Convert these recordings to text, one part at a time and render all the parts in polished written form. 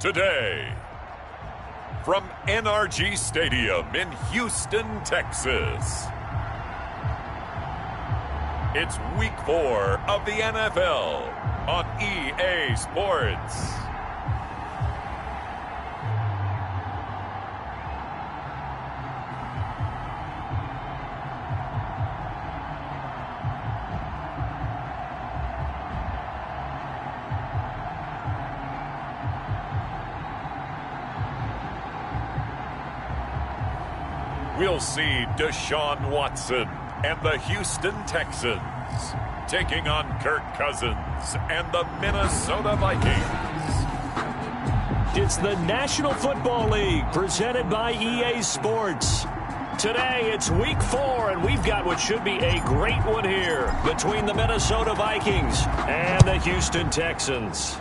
today. From NRG Stadium in Houston, Texas. It's Week 4 of the NFL on EA Sports. We'll see Deshaun Watson and the Houston Texans taking on Kirk Cousins and the Minnesota Vikings. It's the National Football League presented by EA Sports. Today it's Week 4 and we've got what should be a great one here between the Minnesota Vikings and the Houston Texans.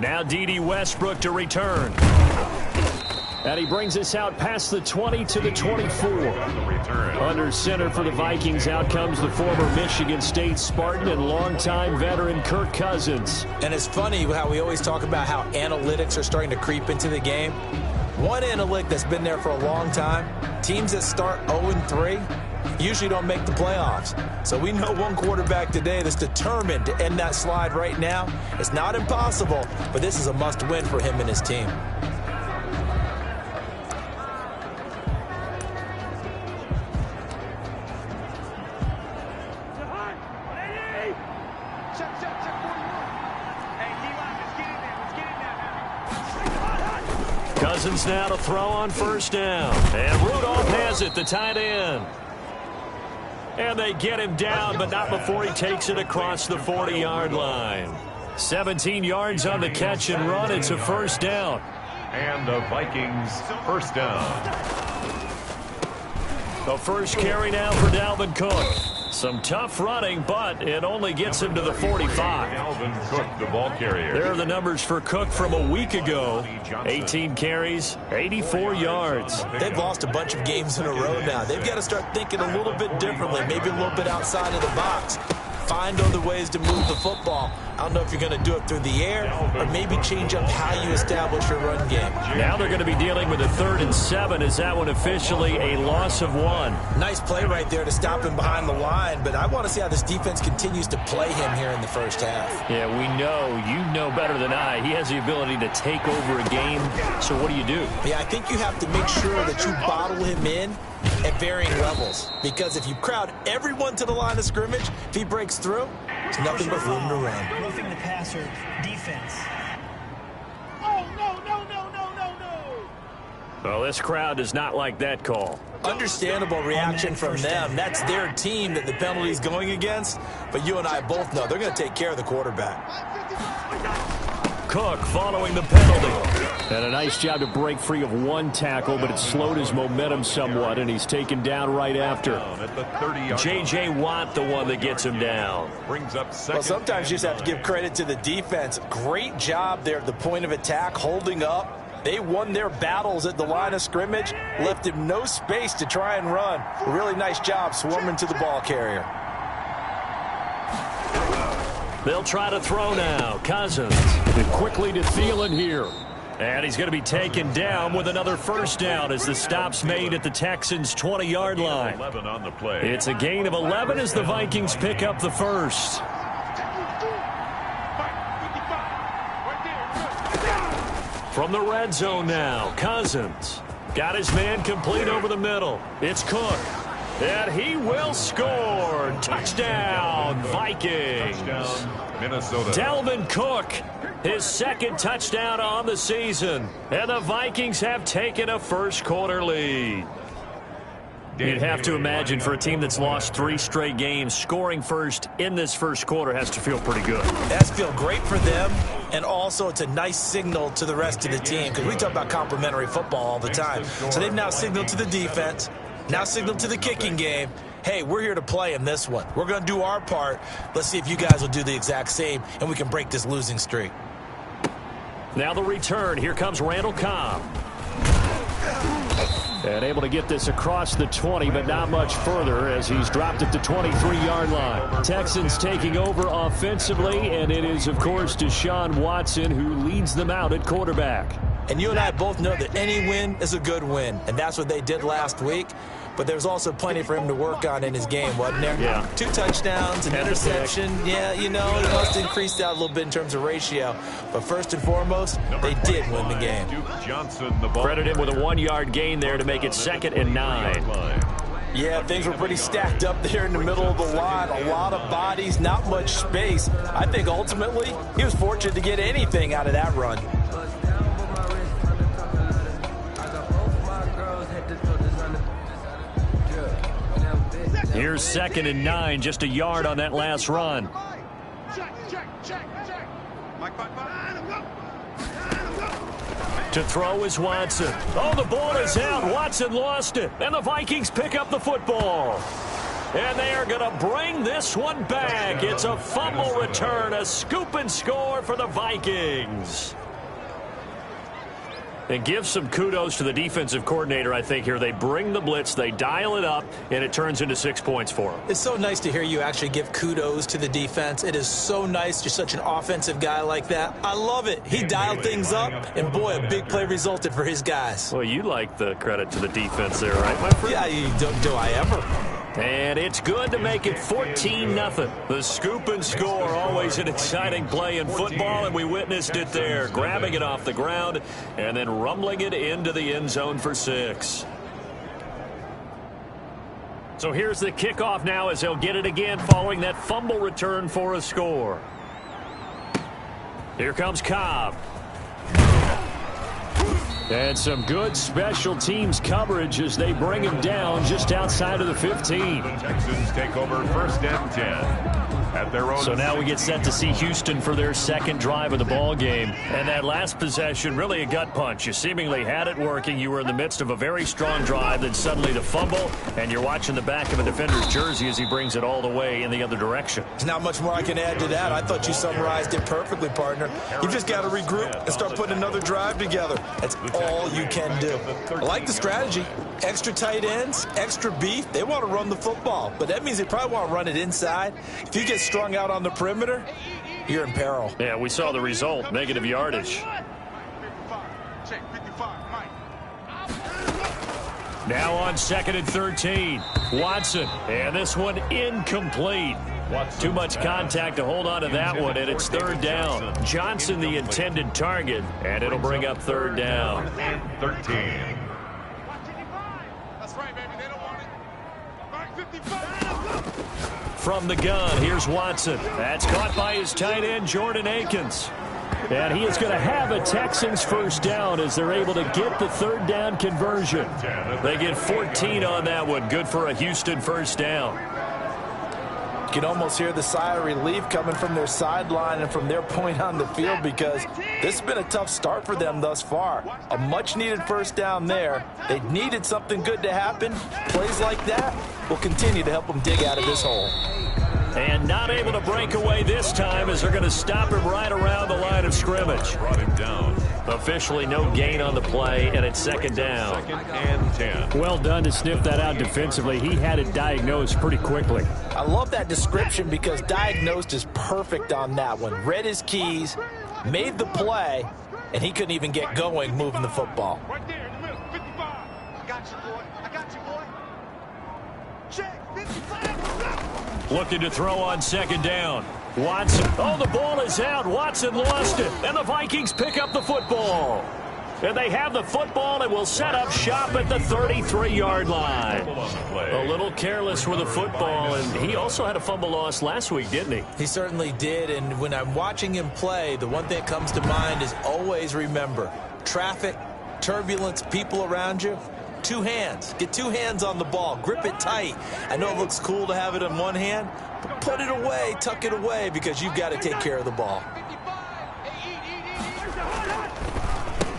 Now D.D. Westbrook to return. And he brings us out past the 20 to the 24. Under center for the Vikings, out comes the former Michigan State Spartan and longtime veteran Kirk Cousins. And it's funny how we always talk about how analytics are starting to creep into the game. One analytic that's been there for a long time, teams that start 0-3 usually don't make the playoffs. So we know one quarterback today that's determined to end that slide right now. It's not impossible, but this is a must-win for him and his team. Cousins now to throw on first down. And Rudolph has it, the tight end. And they get him down, but not before he takes it across the 40-yard line. 17 yards on the catch and run. It's a first down. And the Vikings first down. The first carry now for Dalvin Cook. Some tough running, but it only gets him to the 45. Dalvin Cook, the ball carrier. There are the numbers for Cook from a week ago. 18 carries, 84 yards. They've lost a bunch of games in a row now. They've got to start thinking a little bit differently, maybe a little bit outside of the box. Find other ways to move the football. I don't know if you're going to do it through the air or maybe change up how you establish your run game. Now they're going to be dealing with a 3rd and 7. Is that one officially a loss of 1? Nice play right there to stop him behind the line, but I want to see how this defense continues to play him here in the first half. Yeah, we know. You know better than I. He has the ability to take over a game. So what do you do? Yeah, I think you have to make sure that you bottle him in at varying levels, because if you crowd everyone to the line of scrimmage, if he breaks through, it's nothing but room to run. Roughing the passer defense. Oh, no. Well, this crowd does not like that call. Understandable reaction from them. That's their team that the penalty is going against, but you and I both know they're going to take care of the quarterback. Cook following the penalty. And a nice job to break free of one tackle, but it slowed his momentum somewhat, and he's taken down right after. J.J. Watt, the one that gets him down. Well, sometimes you just have to give credit to the defense. Great job there at the point of attack, holding up. They won their battles at the line of scrimmage, left him no space to try and run. Really nice job swarming to the ball carrier. They'll try to throw now. Cousins. And quickly to Thielen here. And he's going to be taken down with another first down as the stop's made at the Texans' 20-yard line. It's a gain of 11 as the Vikings pick up the first. From the red zone now, Cousins. Got his man complete over the middle. It's Cook. And he will score. Touchdown, Vikings. Minnesota. Dalvin Cook, his 2nd touchdown on the season. And the Vikings have taken a first-quarter lead. You'd have to imagine for a team that's lost 3 straight games, scoring first in this first quarter has to feel pretty good. It has to feel great for them, and also it's a nice signal to the rest of the team, because we talk about complimentary football all the time. So they've now signaled to the defense, now signaled to the kicking game, hey, we're here to play in this one. We're going to do our part. Let's see if you guys will do the exact same, and we can break this losing streak. Now the return. Here comes Randall Cobb. And able to get this across the 20, but not much further as he's dropped at the 23-yard line. Texans taking over offensively, and it is, of course, Deshaun Watson who leads them out at quarterback. And you and I both know that any win is a good win, and that's what they did last week. But there's also plenty for him to work on in his game, wasn't there? Yeah. 2 touchdowns, an interception. Yeah, you know, he must increase that a little bit in terms of ratio. But first and foremost, they did win the game. Credit him with a 1-yard gain there to make it 2nd and 9. Yeah, things were pretty stacked up there in the middle of the line. A lot of bodies, not much space. I think ultimately he was fortunate to get anything out of that run. Here's 2nd and 9, just a yard on that last run. To throw is Watson. Oh, the ball is out. Watson lost it. And the Vikings pick up the football. And they are going to bring this one back. It's a fumble return, a scoop and score for the Vikings. And give some kudos to the defensive coordinator, I think, here. They bring the blitz, they dial it up, and it turns into 6 points for them. It's so nice to hear you actually give kudos to the defense. It is so nice. You're such an offensive guy like that. I love it. He dialed things up, and boy, a big play resulted for his guys. Well, you like the credit to the defense there, right, my friend? Yeah, do I ever? And it's good to make it 14-0. The scoop and score, always an exciting play in football, and we witnessed it there. Grabbing it off the ground and then rumbling it into the end zone for 6. So here's the kickoff now as they'll get it again following that fumble return for a score. Here comes Cobb. And some good special teams coverage as they bring him down just outside of the 15. The Texans take over 1st and 10. At their own. So now we get set to see Houston for their 2nd drive of the ball game. And that last possession, really a gut punch. You seemingly had it working. You were in the midst of a very strong drive, then suddenly the fumble, and you're watching the back of a defender's jersey as he brings it all the way in the other direction. There's not much more I can add to that. I thought you summarized it perfectly, partner. You just got to regroup and start putting another drive together. That's all you can do. I like the strategy. Extra tight ends, extra beef. They want to run the football, but that means they probably want to run it inside. If you get strung out on the perimeter, you're in peril. Yeah, we saw the result, negative yardage. Now on 2nd and 13, Watson, and this one incomplete. Too much contact to hold on to that one, and it's 3rd down. Johnson the intended target, and it'll bring up 3rd down. 13. From the gun, here's Watson. That's caught by his tight end, Jordan Akins. And he is going to have a Texans 1st down as they're able to get the 3rd down conversion. They get 14 on that one. Good for a Houston 1st down. You can almost hear the sigh of relief coming from their sideline and from their point on the field because this has been a tough start for them thus far. A much-needed 1st down there. They needed something good to happen. Plays like that will continue to help them dig out of this hole. And not able to break away this time as they're going to stop him right around the line of scrimmage. Brought him down. Officially no gain on the play, and it's 2nd down. 2nd and 10. Well done to sniff that out defensively. He had it diagnosed pretty quickly. I love that description because diagnosed is perfect on that one. Read his keys, made the play, and he couldn't even get going moving the football. Right there in the middle, 55. I got you, boy. I got you, boy. Check, 55. Looking to throw on 2nd down. Watson. Oh, the ball is out. Watson lost it. And the Vikings pick up the football. And they have the football and will set up shop at the 33-yard line. A little careless with the football, and he also had a fumble loss last week, didn't he? He certainly did, and when I'm watching him play, the one thing that comes to mind is always remember, traffic, turbulence, people around you, 2 hands. Get 2 hands on the ball. Grip it tight. I know it looks cool to have it in one hand, but put it away, tuck it away, because you've got to take care of the ball.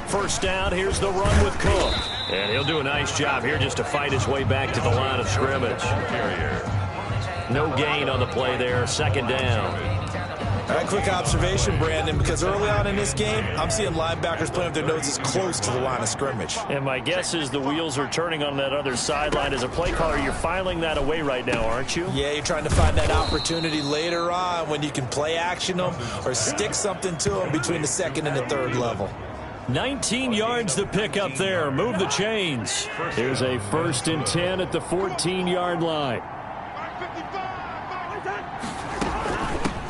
1st down, here's the run with Cook. And he'll do a nice job here just to fight his way back to the line of scrimmage. No gain on the play there, 2nd down. All right, quick observation, Brandon, because early on in this game, I'm seeing linebackers playing with their noses close to the line of scrimmage. And my guess is the wheels are turning on that other sideline. As a play caller, you're filing that away right now, aren't you? Yeah, you're trying to find that opportunity later on when you can play action them or stick something to them between the second and the third level. 19 yards to pick up there. Move the chains. Here's a 1st and 10 at the 14-yard line.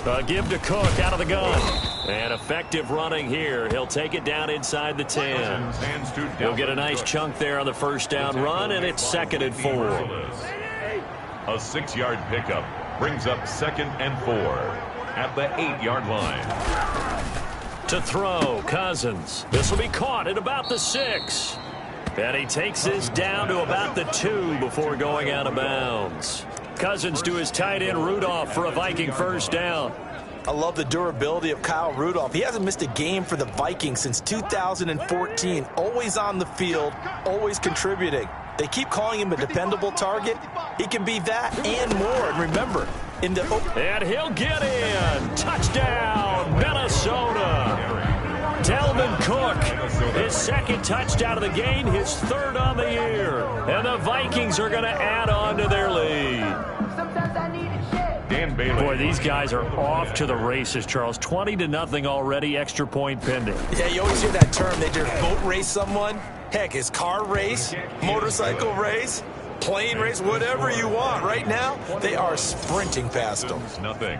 A give to Cook out of the gun. And effective running here. He'll take it down inside the 10. He'll get a nice chunk there on the first down run, and it's 2nd and 4. A 6-yard pickup brings up 2nd and 4 at the 8-yard line. To throw, Cousins. This will be caught at about the 6. And he takes this down to about the 2 before going out of bounds. Cousins to his tight end Rudolph for a Viking first down. I love the durability of Kyle Rudolph. He hasn't missed a game for the Vikings since 2014. Always on the field, always contributing. They keep calling him a dependable target. He can be that and more. And remember, and he'll get in. Touchdown, Minnesota. Delvin Cook, his 2nd touchdown of the game, his 3rd on the year. And the Vikings are going to add on to their lead. Boy, these guys are off to the races, Charles. 20-0 already, extra point pending. Yeah, you always hear that term. They just boat race someone. Heck, it's car race, motorcycle race, plane race, whatever you want. Right now, they are sprinting past them.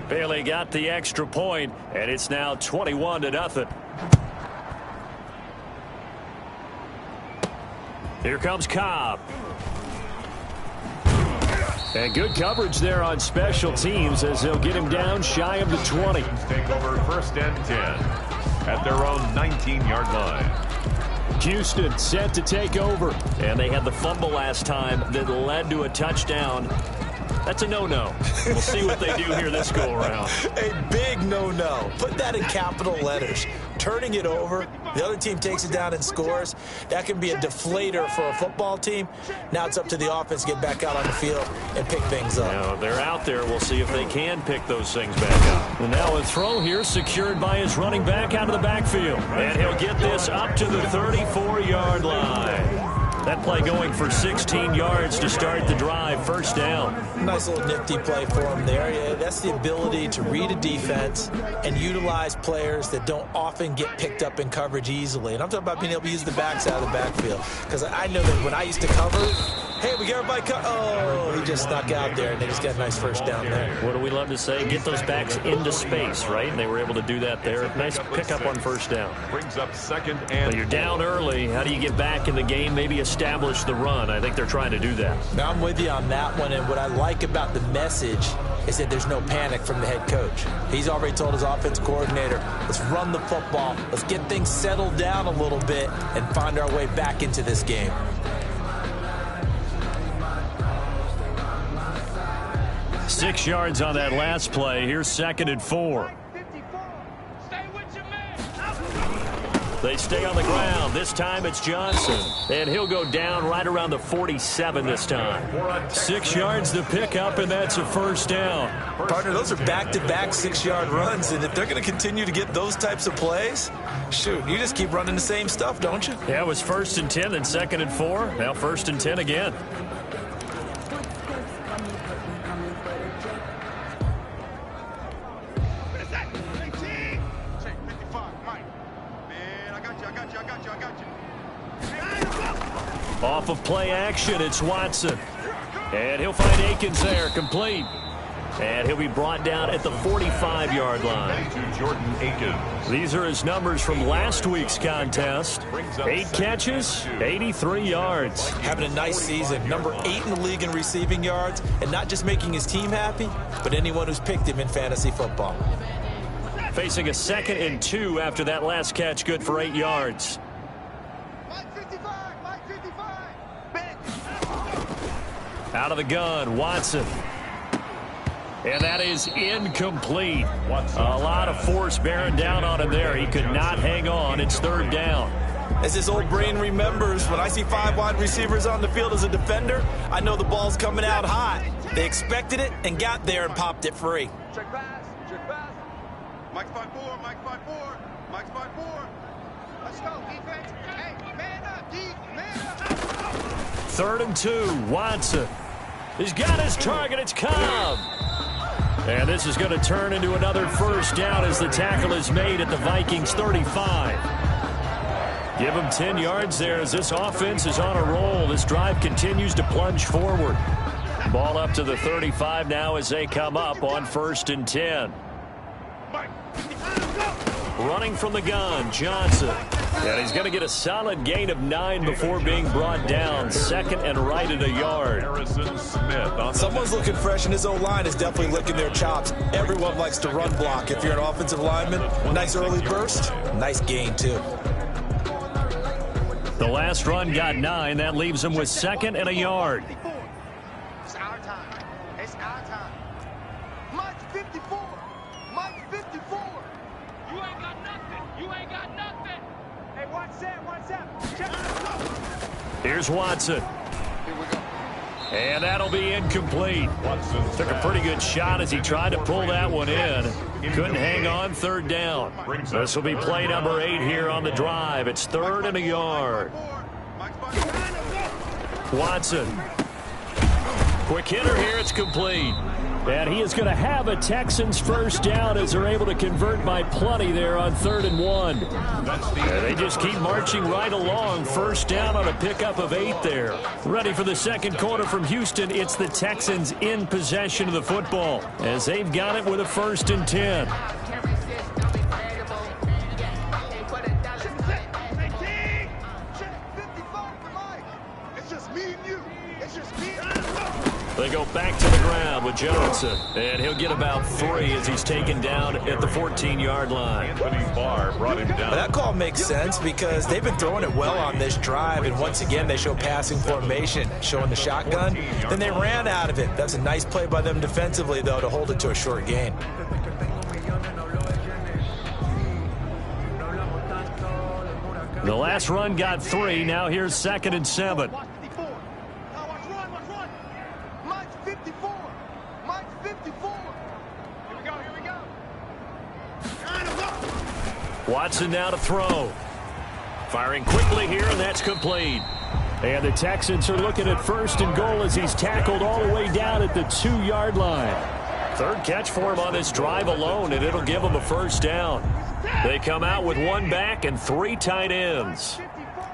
Bailey got the extra point, and it's now 21-0. Here comes Cobb. And good coverage there on special teams as they'll get him down shy of the 20. Take over 1st and 10 at their own 19-yard line. Houston set to take over. And they had the fumble last time that led to a touchdown. That's a no-no. We'll see what they do here this go-around. A big no-no. Put that in capital letters. Turning it over, the other team takes it down and scores. That can be a deflator for a football team. Now it's up to the offense to get back out on the field and pick things up. Now they're out there. We'll see if they can pick those things back up. And now a throw here secured by his running back out of the backfield. And he'll get this up to the 34-yard line. That play going for 16 yards to start the drive. First down. Nice little nifty play for him there. Yeah, that's the ability to read a defense and utilize players that don't often get picked up in coverage easily. And I'm talking about being able to use the backs out of the backfield. Because I know that when I used to cover, hey, we got everybody oh, he just snuck out there, and they just got a nice first down there. What do we love to say? Get those backs into space, right? And they were able to do that there. Nice pickup on first down. Brings up 2nd and well, you're down early. How do you get back in the game? Maybe establish the run. I think they're trying to do that. Now, I'm with you on that one, and what I like about the message is that there's no panic from the head coach. He's already told his offense coordinator, let's run the football, let's get things settled down a little bit and find our way back into this game. Six yards on that last play. Here's 2nd and 4. They stay on the ground. This time it's Johnson. And he'll go down right around the 47 this time. 6 yards to pick up, and that's a first down. Partner, those are back-to-back 6-yard runs, and if they're going to continue to get those types of plays, shoot, you just keep running the same stuff, don't you? Yeah, it was 1st and 10, then 2nd and 4. Now 1st and 10 again. Off of play action, it's Watson. And he'll find Akins there, complete. And he'll be brought down at the 45-yard line. To Jordan Akins. These are his numbers from last week's contest. 8 catches, 83 yards. Having a nice season. Number 8 in the league in receiving yards. And not just making his team happy, but anyone who's picked him in fantasy football. Facing a 2nd and 2 after that last catch, good for 8 yards. Out of the gun, Watson. And that is incomplete. A lot of force bearing down on him there. He could not hang on. It's 3rd down. As his old brain remembers, when I see 5 wide receivers on the field as a defender, I know the ball's coming out hot. They expected it and got there and popped it free. Check pass. Check pass. Mike's 5-4, Mike's 5-4, Mike's 5-4. Let's go, defense. Hey, man up, D, man up. 3rd and 2, Watson. He's got his target, it's Cobb. And this is going to turn into another first down as the tackle is made at the Vikings 35. Give him 10 yards there as this offense is on a roll. This drive continues to plunge forward. Ball up to the 35 now as they come up on 1st and 10. Running from the gun, Johnson. And he's going to get a solid gain of 9 before being brought down. 2nd and right at a yard. Someone's looking fresh, and his O-line is definitely licking their chops. Everyone likes to run block. If you're an offensive lineman, nice early burst, nice gain, too. The last run got 9. That leaves him with 2nd and a yard. It's our time. It's our time. Mike's 54. Mike's 54. You ain't got nothing. You ain't got nothing. Hey, watch that. Check it. Here's Watson. Here we go. And that'll be incomplete. Took a pretty good shot as he tried to pull that one in. Couldn't hang on, 3rd down. This will be play number 8 here on the drive. It's 3rd and a yard. Watson. Quick hitter here, it's complete. And he is going to have a Texans first down as they're able to convert by plenty there on 3rd and 1. And they just keep marching right along. First down on a pickup of 8 there. Ready for the 2nd quarter from Houston. It's the Texans in possession of the football as they've got it with a 1st and 10. It's just me and you. It's just me and you. They go back to the ground with Johnson, and he'll get about 3 as he's taken down at the 14-yard line. Anthony Barr brought him down. That call makes sense because they've been throwing it well on this drive, and once again they show passing formation, showing the shotgun. Then they ran out of it. That's a nice play by them defensively, though, to hold it to a short gain. The last run got 3. Now here's 2nd and 7. Watson now to throw. Firing quickly here, and that's complete. And the Texans are looking at 1st and goal as he's tackled all the way down at the 2-yard line. 3rd catch for him on this drive alone, and it'll give him a first down. They come out with 1 back and 3 tight ends.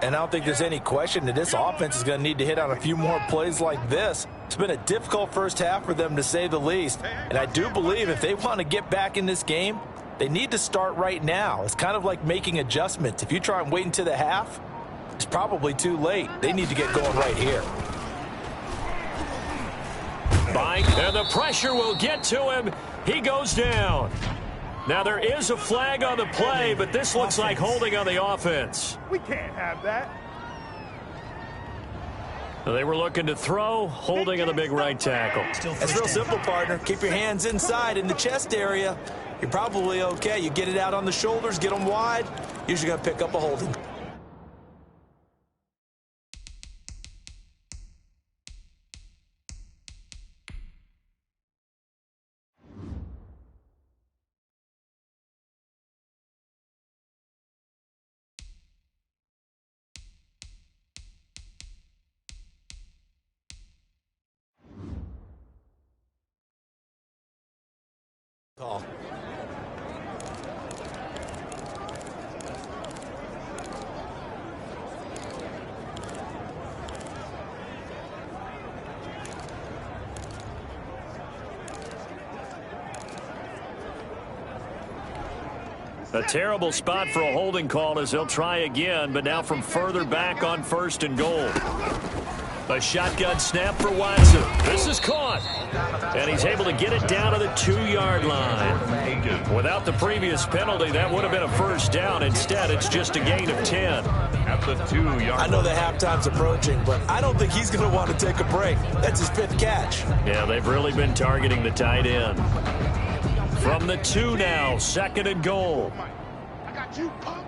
And I don't think there's any question that this offense is going to need to hit on a few more plays like this. It's been a difficult first half for them, to say the least. And I do believe if they want to get back in this game, they need to start right now. It's kind of like making adjustments. If you try and wait until the half, it's probably too late. They need to get going right here. And the pressure will get to him. He goes down. Now there is a flag on the play, but this looks like holding on the offense. We can't have that. They were looking to throw, holding on the big right tackle. It's real simple, partner. Keep your hands inside in the chest area. You're probably okay. You get it out on the shoulders, get them wide. Usually going to pick up a holding. Call. A terrible spot for a holding call as they'll try again, but now from further back on 1st and goal. A shotgun snap for Watson. This is caught. And he's able to get it down to the 2-yard line. Without the previous penalty, that would have been a first down. Instead, it's just a gain of 10. At the 2-yard I know the halftime's approaching, but I don't think he's going to want to take a break. That's his 5th catch. Yeah, they've really been targeting the tight end. From the 2 now, 2nd and goal. I got you, punk.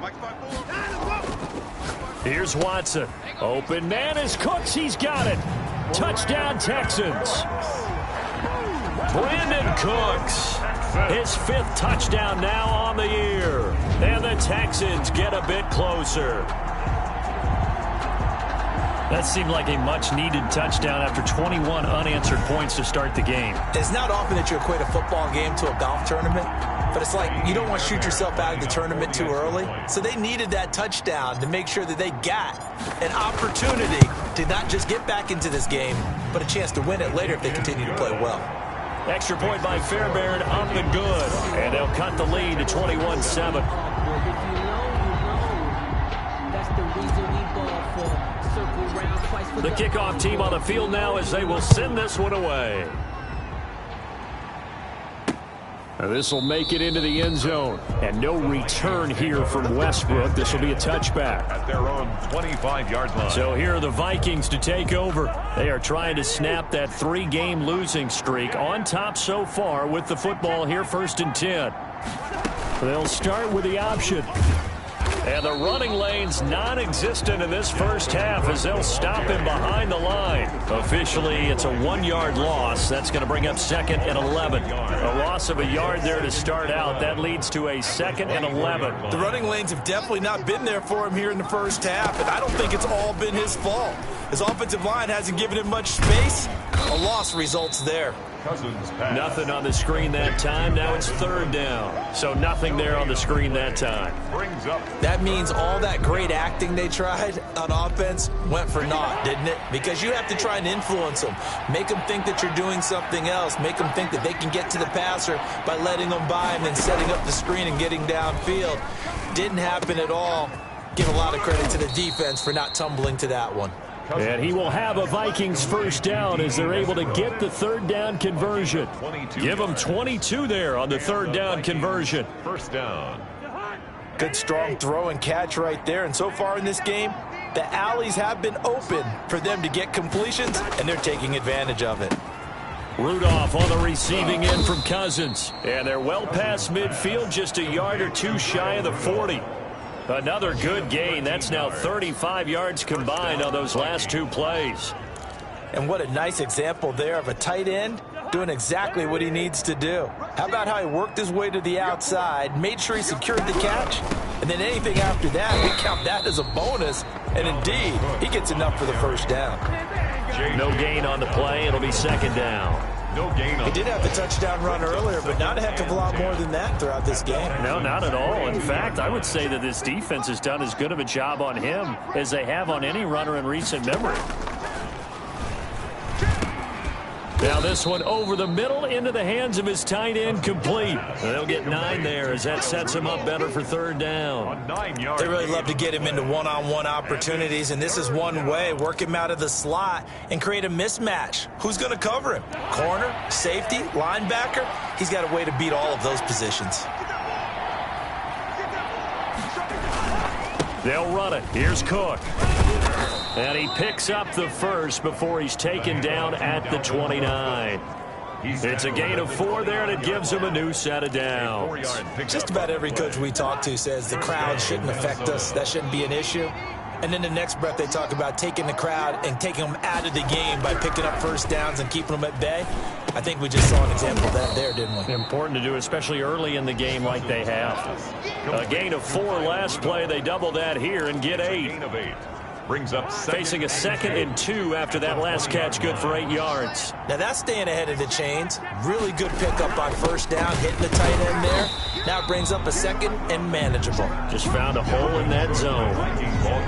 Mike's 5-4. Here's Watson. Open man is Cooks. He's got it. Touchdown, Texans. Brandon Cooks. His 5th touchdown now on the year. And the Texans get a bit closer. That seemed like a much-needed touchdown after 21 unanswered points to start the game. It's not often that you equate a football game to a golf tournament, but it's like you don't want to shoot yourself out of the tournament too early. So they needed that touchdown to make sure that they got an opportunity to not just get back into this game, but a chance to win it later if they continue to play well. Extra point by Fairbairn up and good. And they'll cut the lead to 21-7. The kickoff team on the field now as they will send this one away. This will make it into the end zone. And no return here from Westbrook. This will be a touchback. At their own 25-yard line. So here are the Vikings to take over. They are trying to snap that 3-game losing streak. On top so far with the football here, 1st and 10. They'll start with the option. And the running lane's non-existent in this first half as they'll stop him behind the line. Officially, it's a 1-yard loss. That's going to bring up 2nd and 11. A loss of a yard there to start out. That leads to a 2nd and 11. The running lanes have definitely not been there for him here in the first half, and I don't think it's all been his fault. His offensive line hasn't given him much space. A loss results there. Nothing on the screen that time. Now it's 3rd down. So nothing there on the screen that time. That means all that great acting they tried on offense went for naught, didn't it? Because you have to try and influence them. Make them think that you're doing something else. Make them think that they can get to the passer by letting them by him and setting up the screen and getting downfield. Didn't happen at all. Give a lot of credit to the defense for not tumbling to that one. And he will have a Vikings 1st down as they're able to get the 3rd down conversion. Give them 22 there on the 3rd down conversion. 1st down. Good strong throw and catch right there. And so far in this game, the alleys have been open for them to get completions, and they're taking advantage of it. Rudolph on the receiving end from Cousins. And they're well past midfield, just a yard or two shy of the 40. Another good gain. That's now 35 yards combined on those last 2 plays. And what a nice example there of a tight end doing exactly what he needs to do. How about how he worked his way to the outside, made sure he secured the catch, and then anything after that, we count that as a bonus. And indeed, he gets enough for the 1st down. No gain on the play. It'll be 2nd down. No gain. He did have the touchdown run earlier, but not a heck of a lot more than that throughout this game. No, not at all. In fact, I would say that this defense has done as good of a job on him as they have on any runner in recent memory. Now this one over the middle into the hands of his tight end, complete. They'll get 9 there as that sets him up better for 3rd down. They really love to get him into one-on-one opportunities, and this is one way. Work him out of the slot and create a mismatch. Who's going to cover him? Corner, safety, linebacker? He's got a way to beat all of those positions. They'll run it. Here's Cook. And he picks up the 1st before he's taken down at the 29. It's a gain of 4 there, and it gives him a new set of downs. Just about every coach we talk to says the crowd shouldn't affect us. That shouldn't be an issue. And then the next breath they talk about taking the crowd and taking them out of the game by picking up 1st downs and keeping them at bay. I think we just saw an example of that there, didn't we? Important to do, especially early in the game like they have. A gain of 4 last play. They double that here and get 8. Brings up facing a 2nd and 2 after that last catch, good for 8 yards. Now that's staying ahead of the chains. Really good pickup on 1st down, hitting the tight end there. Now it brings up a 2nd and manageable. Just found a hole in that zone.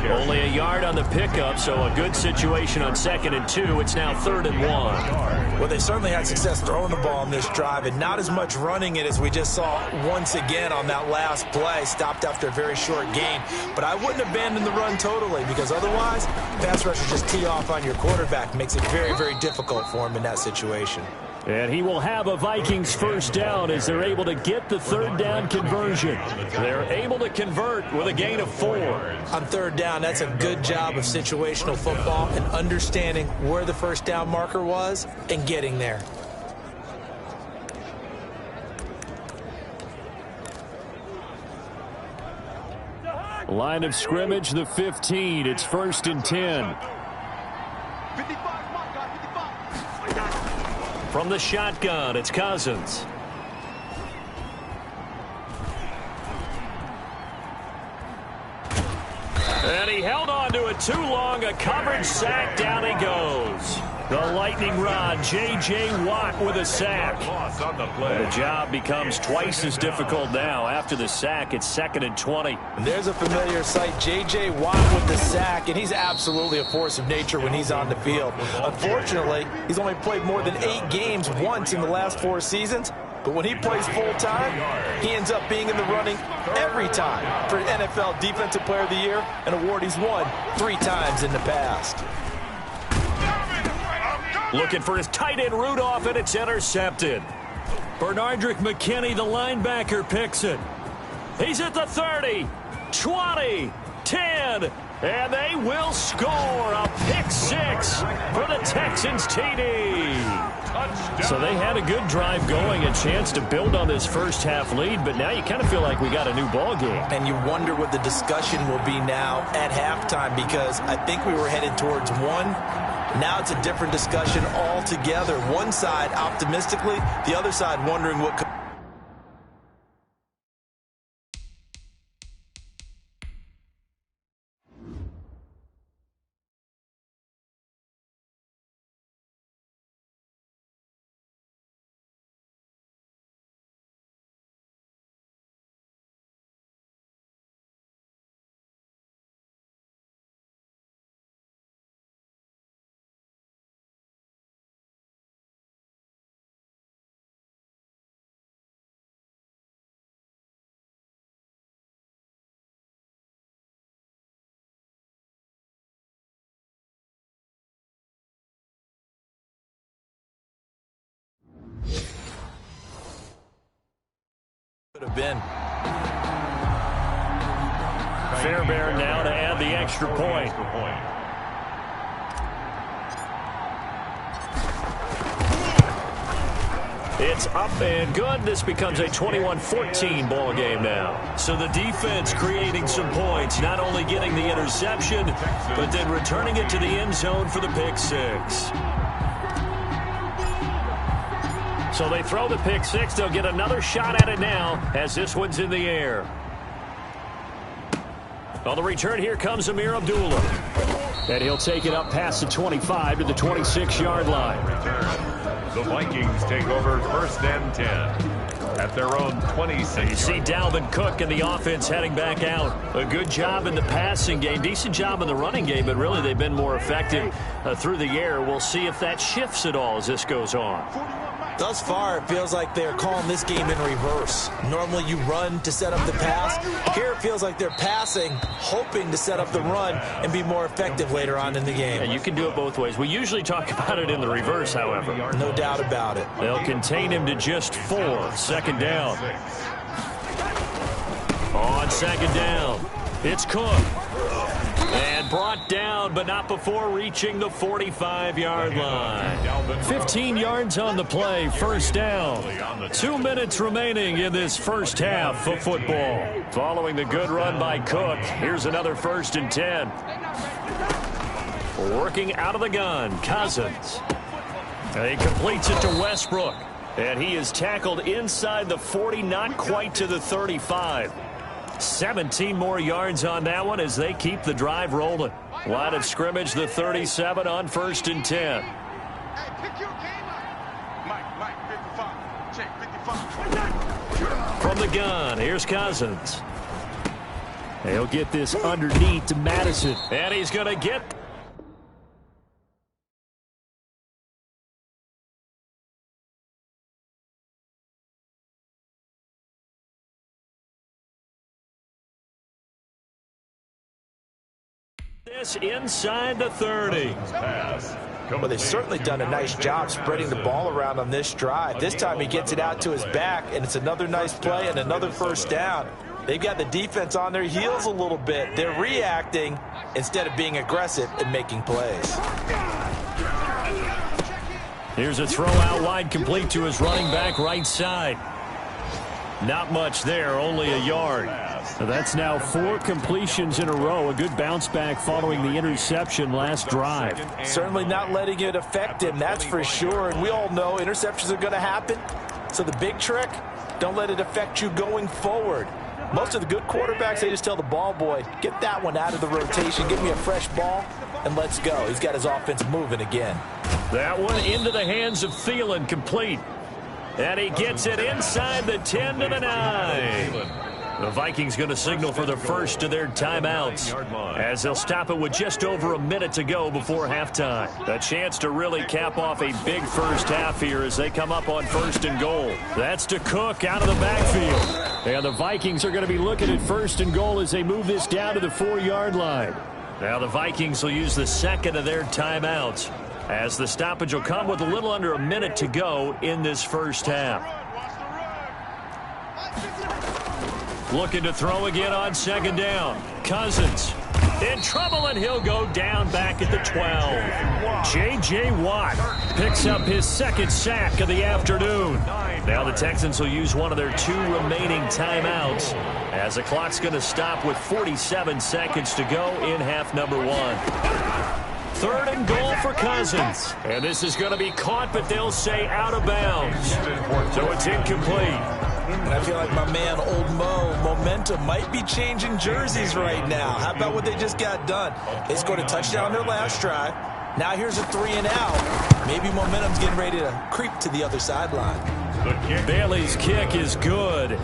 Only a yard on the pickup, so a good situation on 2nd and 2. It's now 3rd and 1. Well, they certainly had success throwing the ball in this drive, and not as much running it as we just saw once again on that last play. Stopped after a very short gain. But I wouldn't abandon the run totally, because otherwise, pass rushers just tee off on your quarterback. Makes it very, very difficult for him in that situation. And he will have a Vikings 1st down as they're able to get the 3rd down conversion. They're able to convert with a gain of 4. On 3rd down, that's a good job of situational football and understanding where the 1st down marker was and getting there. Line of scrimmage, the 15. It's 1st and 10. From the shotgun, it's Cousins. And he held on to it too long. A coverage sack. Down he goes. The lightning rod, J.J. Watt with a sack. The job becomes twice as difficult now. After the sack, it's 2nd and 20. And there's a familiar sight. J.J. Watt with the sack, and he's absolutely a force of nature when he's on the field. Unfortunately, he's only played more than 8 games once in the last 4 seasons. But when he plays full-time, he ends up being in the running every time for NFL Defensive Player of the Year, an award he's won 3 times in the past. Looking for his tight end Rudolph, and it's intercepted. Bernardrick McKinney, the linebacker, picks it. He's at the 30, 20, 10, and they will score a pick 6 for the Texans TD. So they had a good drive going, a chance to build on this first half lead, but now you kind of feel like we got a new ball game. And you wonder what the discussion will be now at halftime, because I think we were headed towards one. Now it's a different discussion altogether. One side optimistically, the other side wondering what could. Have been. Fairbairn now to add the extra point. It's up and good. This becomes a 21-14 ball game now. So the defense creating some points, not only getting the interception, but then returning it to the end zone for the pick 6. So they throw the pick 6. They'll get another shot at it now as this one's in the air. On the return, here comes Amir Abdullah. And he'll take it up past the 25 to the 26-yard line. The Vikings take over 1st and 10 at their own 26. You see Dalvin Cook and the offense heading back out. A good job in the passing game, decent job in the running game, but really they've been more effective through the air. We'll see if that shifts at all as this goes on. Thus far, it feels like they're calling this game in reverse. Normally you run to set up the pass. Here it feels like they're passing, hoping to set up the run and be more effective later on in the game. Yeah, you can do it both ways. We usually talk about it in the reverse, however. No doubt about it. They'll contain him to just 4. 2nd down. On 2nd down, it's Cook. And brought down, but not before reaching the 45-yard line. 15 yards on the play, 1st down. 2 minutes remaining in this first half of football. Following the good run by Cook, here's another 1st and 10. Working out of the gun, Cousins. He completes it to Westbrook. And he is tackled inside the 40, not quite to the 35. 17 more yards on that one as they keep the drive rolling. Line of scrimmage, the 37 on 1st and 10. Hey, pick your game up. Mike, 55. Check, 55. From the gun, here's Cousins. He'll get this underneath to Madison. And he's going to get... this inside the 30. Well, they've certainly done a nice job spreading the ball around on this drive. This time he gets it out to his back, and it's another nice play and another 1st down. They've got the defense on their heels a little bit. They're reacting instead of being aggressive and making plays. Here's a throw out wide, complete to his running back right side. Not much there, only a yard. That's now 4 completions in a row. A good bounce back following the interception last drive. Certainly not letting it affect him, that's for sure. And we all know interceptions are going to happen. So the big trick, don't let it affect you going forward. Most of the good quarterbacks, they just tell the ball boy, get that one out of the rotation, give me a fresh ball, and let's go. He's got his offense moving again. That one into the hands of Thielen, complete. And he gets it inside the 10 to the 9. The Vikings going to signal for the first of their timeouts as they'll stop it with just over a minute to go before halftime. A chance to really cap off a big first half here as they come up on 1st and goal. That's to Cook out of the backfield. And the Vikings are going to be looking at 1st and goal as they move this down to the 4-yard line. Now the Vikings will use the second of their timeouts as the stoppage will come with a little under a minute to go in this first half. Looking to throw again on 2nd down. Cousins in trouble, and he'll go down back at the 12. J.J. Watt picks up his 2nd sack of the afternoon. Now the Texans will use one of their 2 remaining timeouts as the clock's going to stop with 47 seconds to go in half number 1. 3rd and goal for Cousins. And this is going to be caught, but they'll say out of bounds. So it's incomplete. And I feel like my man, Old Mo, momentum might be changing jerseys right now. How about what they just got done? They scored a touchdown their last drive. Now here's a 3 and out. Maybe momentum's getting ready to creep to the other sideline. Bailey's kick is good.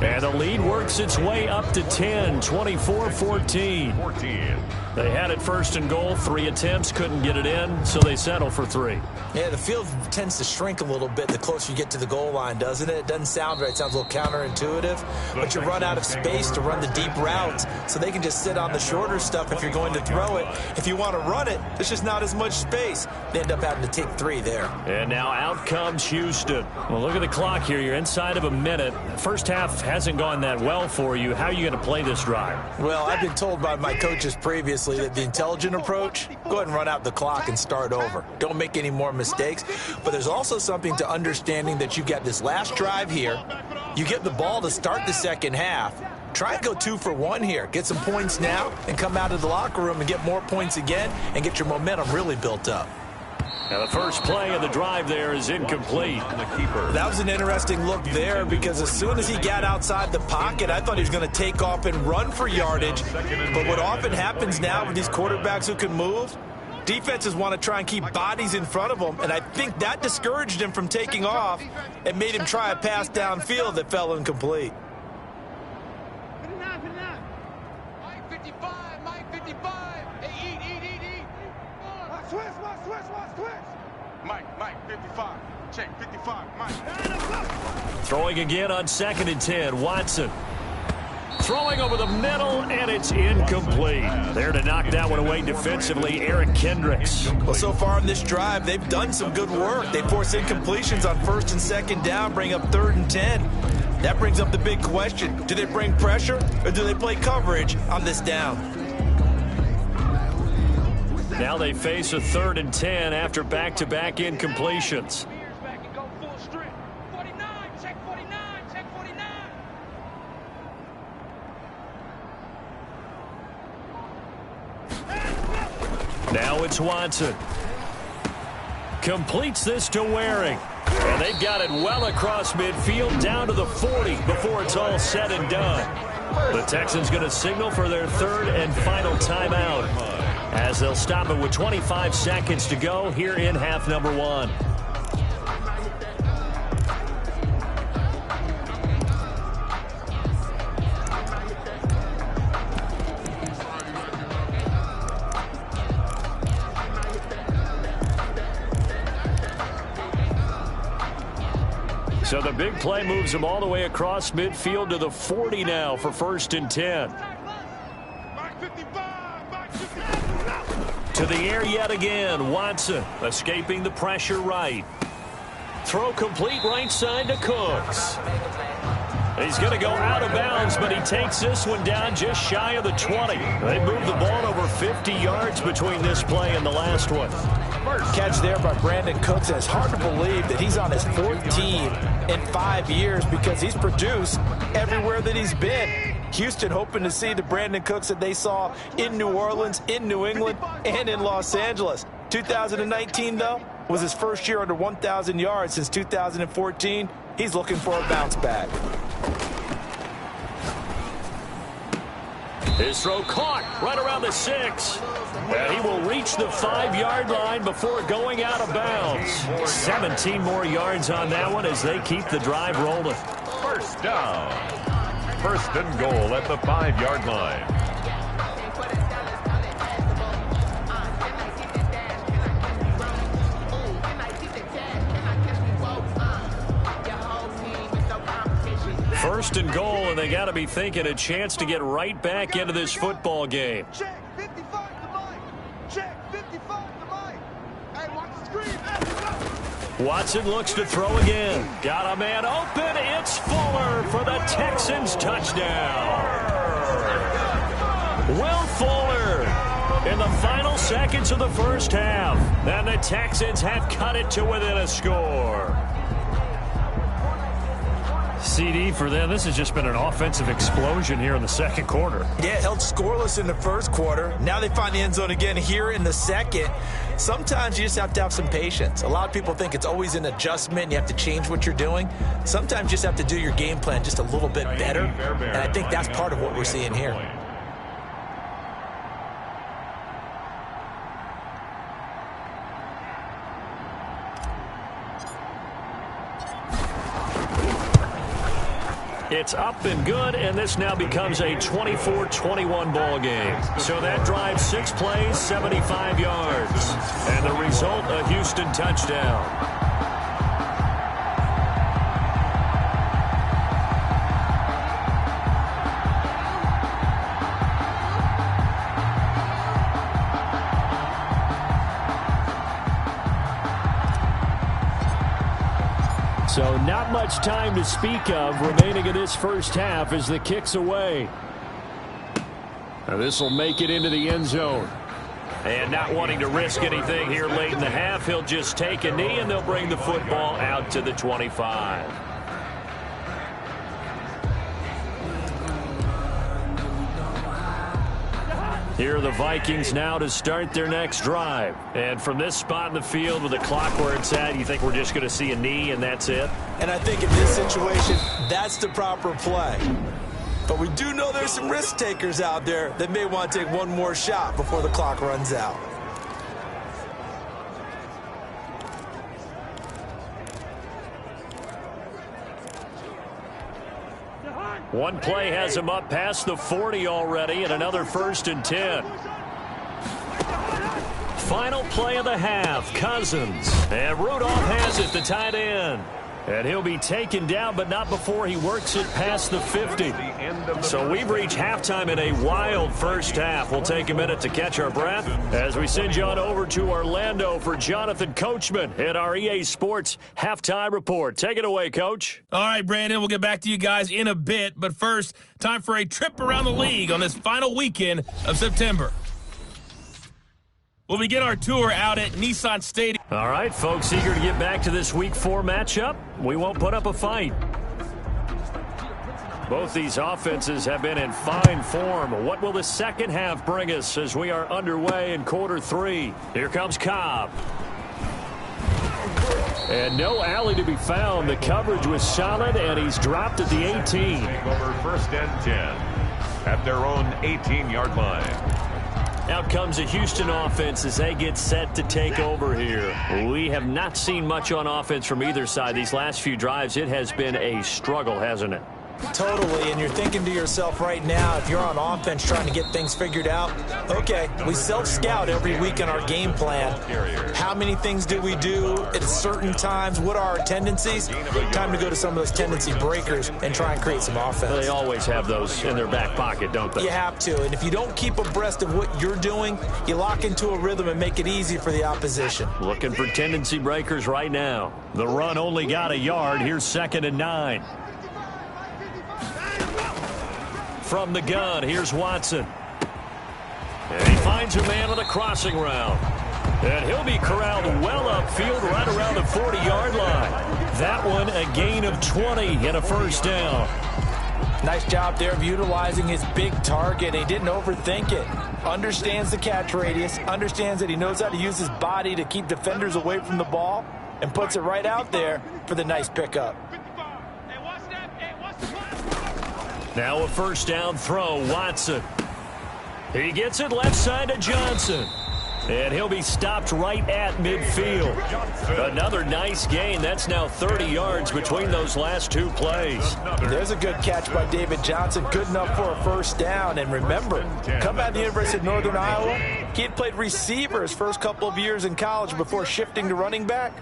And the lead works its way up to 10, 24-14. They had it 1st and goal, 3 attempts, couldn't get it in, so they settle for 3. Yeah, the field tends to shrink a little bit the closer you get to the goal line, doesn't it? It doesn't sound right. It sounds a little counterintuitive, but you run out of space to run the deep routes, so they can just sit on the shorter stuff if you're going to throw it. If you want to run it, there's just not as much space. They end up having to take 3 there. And now out comes Houston. Well, look at the clock here. You're inside of a minute. First half hasn't gone that well for you. How are you going to play this drive? Well, I've been told by my coaches previously that the intelligent approach, go ahead and run out the clock and start over. Don't make any more mistakes. But there's also something to understanding that you got this last drive here. You get the ball to start the second half. Try and go 2 for 1 here. Get some points now and come out of the locker room and get more points again and get your momentum really built up. Now the first play of the drive there is incomplete. That was an interesting look there because as soon as he got outside the pocket, I thought he was going to take off and run for yardage. But what often happens now with these quarterbacks who can move, defenses want to try and keep bodies in front of them, and I think that discouraged him from taking off and made him try a pass downfield that fell incomplete. Mike 55, Mike 55. Hey, eat. Switch. Mike 55. Check 55, Mike. Throwing again on 2nd and 10, Watson. Throwing over the middle, and it's incomplete. There to knock that one away defensively, Eric Kendricks. Well, so far in this drive, they've done some good work. They force incompletions on 1st and 2nd down, bring up 3rd and 10. That brings up the big question. Do they bring pressure, or do they play coverage on this down? Now they face a 3rd and 10 after back-to-back incompletions. Now it's Watson. Completes this to Waring. And they've got it well across midfield down to the 40 before it's all said and done. The Texans going to signal for their 3rd and final timeout as they'll stop it with 25 seconds to go here in half number 1. So the big play moves them all the way across midfield to the 40 now for 1st and 10. To the air yet again. Watson escaping the pressure right. Throw complete right side to Cooks. He's going to go out of bounds, but he takes this one down just shy of the 20. They moved the ball over 50 yards between this play and the last one. Catch there by Brandon Cooks. And it's hard to believe that he's on his 4th team in 5 years because he's produced everywhere that he's been. Houston hoping to see the Brandon Cooks that they saw in New Orleans, in New England, and in Los Angeles. 2019, though, was his first year under 1,000 yards since 2014. He's looking for a bounce back. His throw caught right around the 6. And he will reach the 5-yard line before going out of bounds. 17 more yards on that one as they keep the drive rolling. First down. First and goal at the 5-yard line. First and goal, and they got to be thinking a chance to get right back into this football game. Check 55 to Mike. Check 55 to Mike. Hey, watch the screen. Watson looks to throw again. Got a man open. It's Fuller for the Texans touchdown. Will Fuller in the final seconds of the first half. And the Texans have cut it to within a score. CD for them. This has just been an offensive explosion here in the second quarter. Yeah, held scoreless in the first quarter. Now they find the end zone again here in the second. Sometimes you just have to have some patience. A lot of people think it's always an adjustment. You have to change what you're doing. Sometimes you just have to do your game plan just a little bit better. And I think that's part of what we're seeing here. It's up and good, and this now becomes a 24-21 ball game. So that drive 6 plays, 75 yards. And the result, a Houston touchdown. So not much time to speak of remaining in this first half as the kick's away. Now this will make it into the end zone. And not wanting to risk anything here late in the half, he'll just take a knee and they'll bring the football out to the 25. Here are the Vikings now to start their next drive. And from this spot in the field with the clock where it's at, you think we're just going to see a knee and that's it? And I think in this situation, that's the proper play. But we do know there's some risk takers out there that may want to take one more shot before the clock runs out. One play has him up past the 40 already, and another 1st and 10. Final play of the half, Cousins. And Rudolph has it, the tight end. And he'll be taken down, but not before he works it past the 50. So we've reached halftime in a wild first half. We'll take a minute to catch our breath as we send you on over to Orlando for Jonathan Coachman at our EA Sports Halftime Report. Take it away, Coach. All right, Brandon, we'll get back to you guys in a bit. But first, time for a trip around the league on this final weekend of September. We'll begin our tour out at Nissan Stadium. All right, folks, eager to get back to this Week 4 matchup. We won't put up a fight. Both these offenses have been in fine form. What will the second half bring us as we are underway in quarter 3? Here comes Cobb. And no alley to be found. The coverage was solid, and he's dropped at the 18. Over 1st and 10 at their own 18-yard line. Out comes the Houston offense as they get set to take over here. We have not seen much on offense from either side. These last few drives, it has been a struggle, hasn't it? Totally, and you're thinking to yourself right now, if you're on offense trying to get things figured out, okay, we self-scout every week in our game plan. How many things do we do at certain times? What are our tendencies? Time to go to some of those tendency breakers and try and create some offense. They always have those in their back pocket, don't they? You have to, and if you don't keep abreast of what you're doing, you lock into a rhythm and make it easy for the opposition. Looking for tendency breakers right now. The run only got a yard. Here's 2nd and 9. From the gun, here's Watson. And he finds a man on a crossing route. And he'll be corralled well upfield right around the 40-yard line. That one a gain of 20 and a first down. Nice job there of utilizing his big target. He didn't overthink it. Understands the catch radius. Understands that he knows how to use his body to keep defenders away from the ball. And puts it right out there for the nice pickup. Now a first down throw, Watson. He gets it left side to Johnson. And he'll be stopped right at midfield. Another nice gain. That's now 30 yards between those last two plays. There's a good catch by David Johnson. Good enough for a first down. And remember, come out of the University of Northern Iowa, he had played receiver his first couple of years in college before shifting to running back.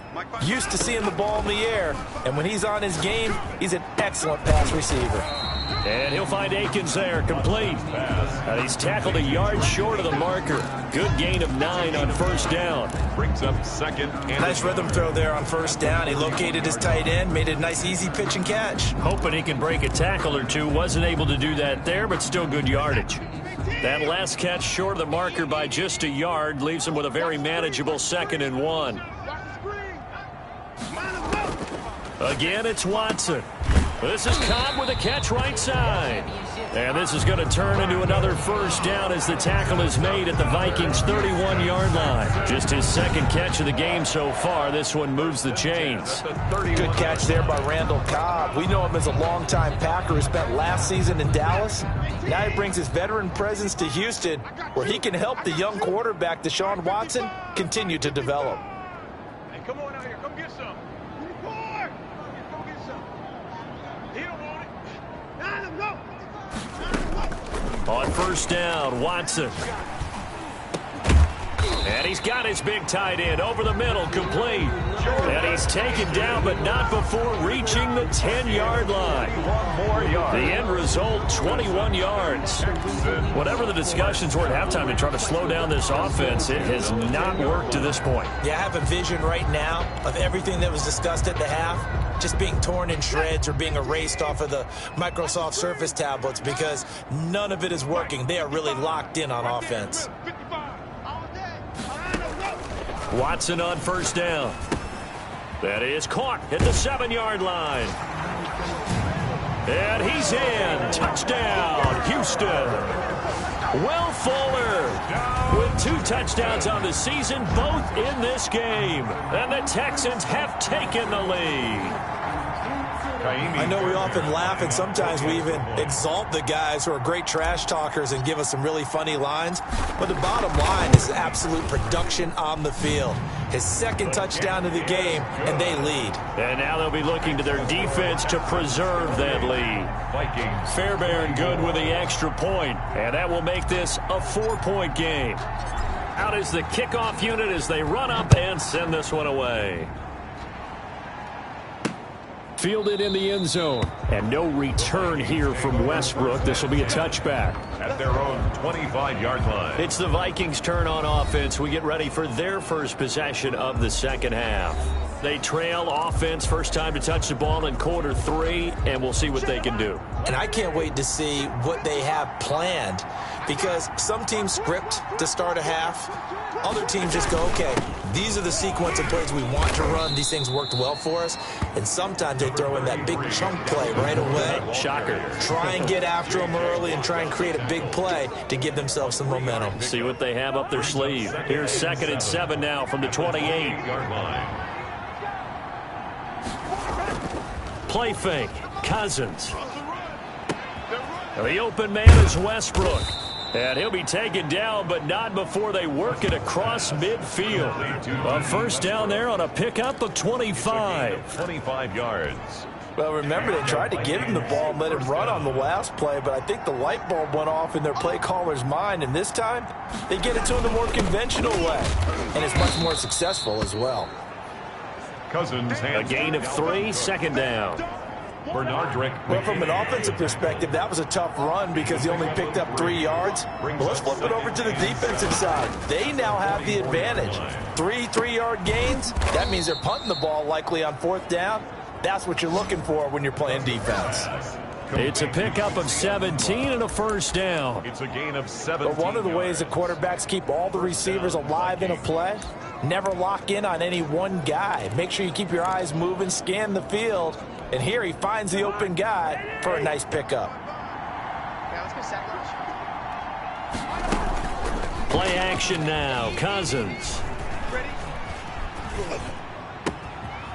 Used to seeing the ball in the air. And when he's on his game, he's an excellent pass receiver. And he'll find Akins there, complete. He's tackled a yard short of the marker. Good gain of 9 on first down. Brings up second. Nice rhythm throw there on first down. He located his tight end, made it a nice easy pitch and catch. Hoping he can break a tackle or two. Wasn't able to do that there, but still good yardage. That last catch short of the marker by just a yard leaves him with a very manageable 2nd and 1. Again, it's Watson. This is Cobb with a catch right side. And this is going to turn into another first down as the tackle is made at the Vikings' 31-yard line. Just his 2nd catch of the game so far. This one moves the chains. Good catch there by Randall Cobb. We know him as a longtime Packer who spent last season in Dallas. Now he brings his veteran presence to Houston, where he can help the young quarterback, Deshaun Watson, continue to develop. Hey, come on out here. Come get some. Come get some. He don't want it. Let him go. On first down, Watson. And he's got his big tight end over the middle, complete. And he's taken down, but not before reaching the 10-yard line. One more yard. The end result, 21 yards. Whatever the discussions were at halftime to try to slow down this offense, it has not worked to this point. Yeah, I have a vision right now of everything that was discussed at the half just being torn in shreds or being erased off of the Microsoft Surface tablets because none of it is working. They are really locked in on offense. Watson on first down. That is caught at the 7-yard line. And he's in. Touchdown, Houston. Will Fuller with 2 touchdowns on the season, both in this game. And the Texans have taken the lead. I know we often laugh and sometimes we even exalt the guys who are great trash talkers and give us some really funny lines. But the bottom line is absolute production on the field. His 2nd touchdown of the game, and they lead. And now they'll be looking to their defense to preserve that lead. Vikings. Fairbairn good with the extra point, and that will make this a 4-point game. Out is the kickoff unit as they run up and send this one away. Fielded in the end zone. And no return here from Westbrook. This will be a touchback. At their own 25-yard line. It's the Vikings' turn on offense. We get ready for their first possession of the second half. They trail offense, first time to touch the ball in quarter 3, and we'll see what they can do. And I can't wait to see what they have planned because some teams script to start a half. Other teams just go, okay, these are the sequence of plays we want to run. These things worked well for us. And sometimes they throw in that big chunk play right away. Shocker. Try and get after them early and try and create a big play to give themselves some momentum. See what they have up their sleeve. Here's 2nd and 7 now from the 28. Yard line. Play fake. Cousins. The open man is Westbrook. And he'll be taken down, but not before they work it across midfield. A first down there on a pickup of 25. 25 yards. Well, remember, they tried to give him the ball and let him run on the last play, but I think the light bulb went off in their play caller's mind, and this time they get it to him the more conventional way, and it's much more successful as well. Cousins A gain of 3, 2nd down. Bernardrick. Well, from an offensive perspective, that was a tough run because he only picked up 3 yards. Well, let's flip it over to the defensive side. They now have the advantage. 3 3-yard gains. That means they're punting the ball likely on 4th down. That's what you're looking for when you're playing defense. It's a pickup of 17 and a first down. It's a gain of 17. But one of the ways that quarterbacks keep all the receivers alive in a play, never lock in on any one guy. Make sure you keep your eyes moving, scan the field. And here he finds the open guy for a nice pickup. Play action now. Cousins.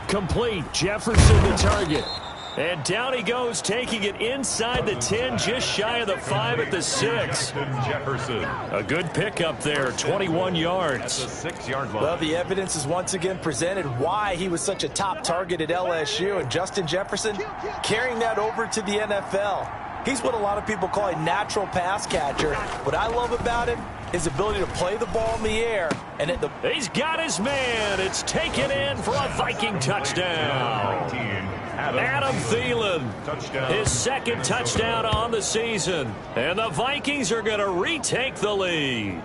Complete. Jefferson the target. And down he goes, taking it inside the 10, just shy of the 5 at the 6. Jefferson. A good pickup there, 21 yards. At the 6-yard line. Well, the evidence is once again presented why he was such a top target at LSU. And Justin Jefferson carrying that over to the NFL. He's what a lot of people call a natural pass catcher. What I love about him, his ability to play the ball in the air. And he's got his man. It's taken in for a Viking touchdown. Adam Thielen, Touchdown. his second touchdown on the season. And the Vikings are going to retake the lead.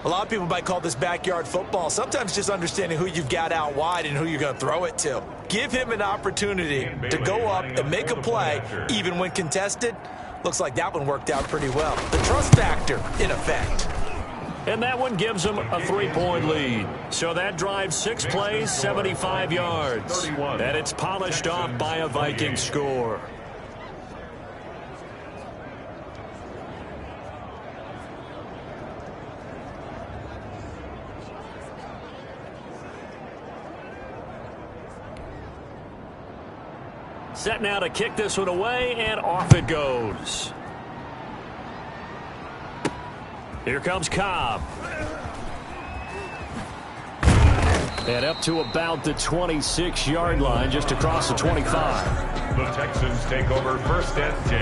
A lot of people might call this backyard football. Sometimes just understanding who you've got out wide and who you're going to throw it to. Give him an opportunity to go up and make a play, even when contested. Looks like that one worked out pretty well. The trust factor in effect. And that one gives them a 3-point lead. So that drives 6 plays, 75 yards. And it's polished off by a Viking score. Set now to kick this one away, and off it goes. Here comes Cobb. And up to about the 26-yard line, just across the 25. The Texans take over 1st and 10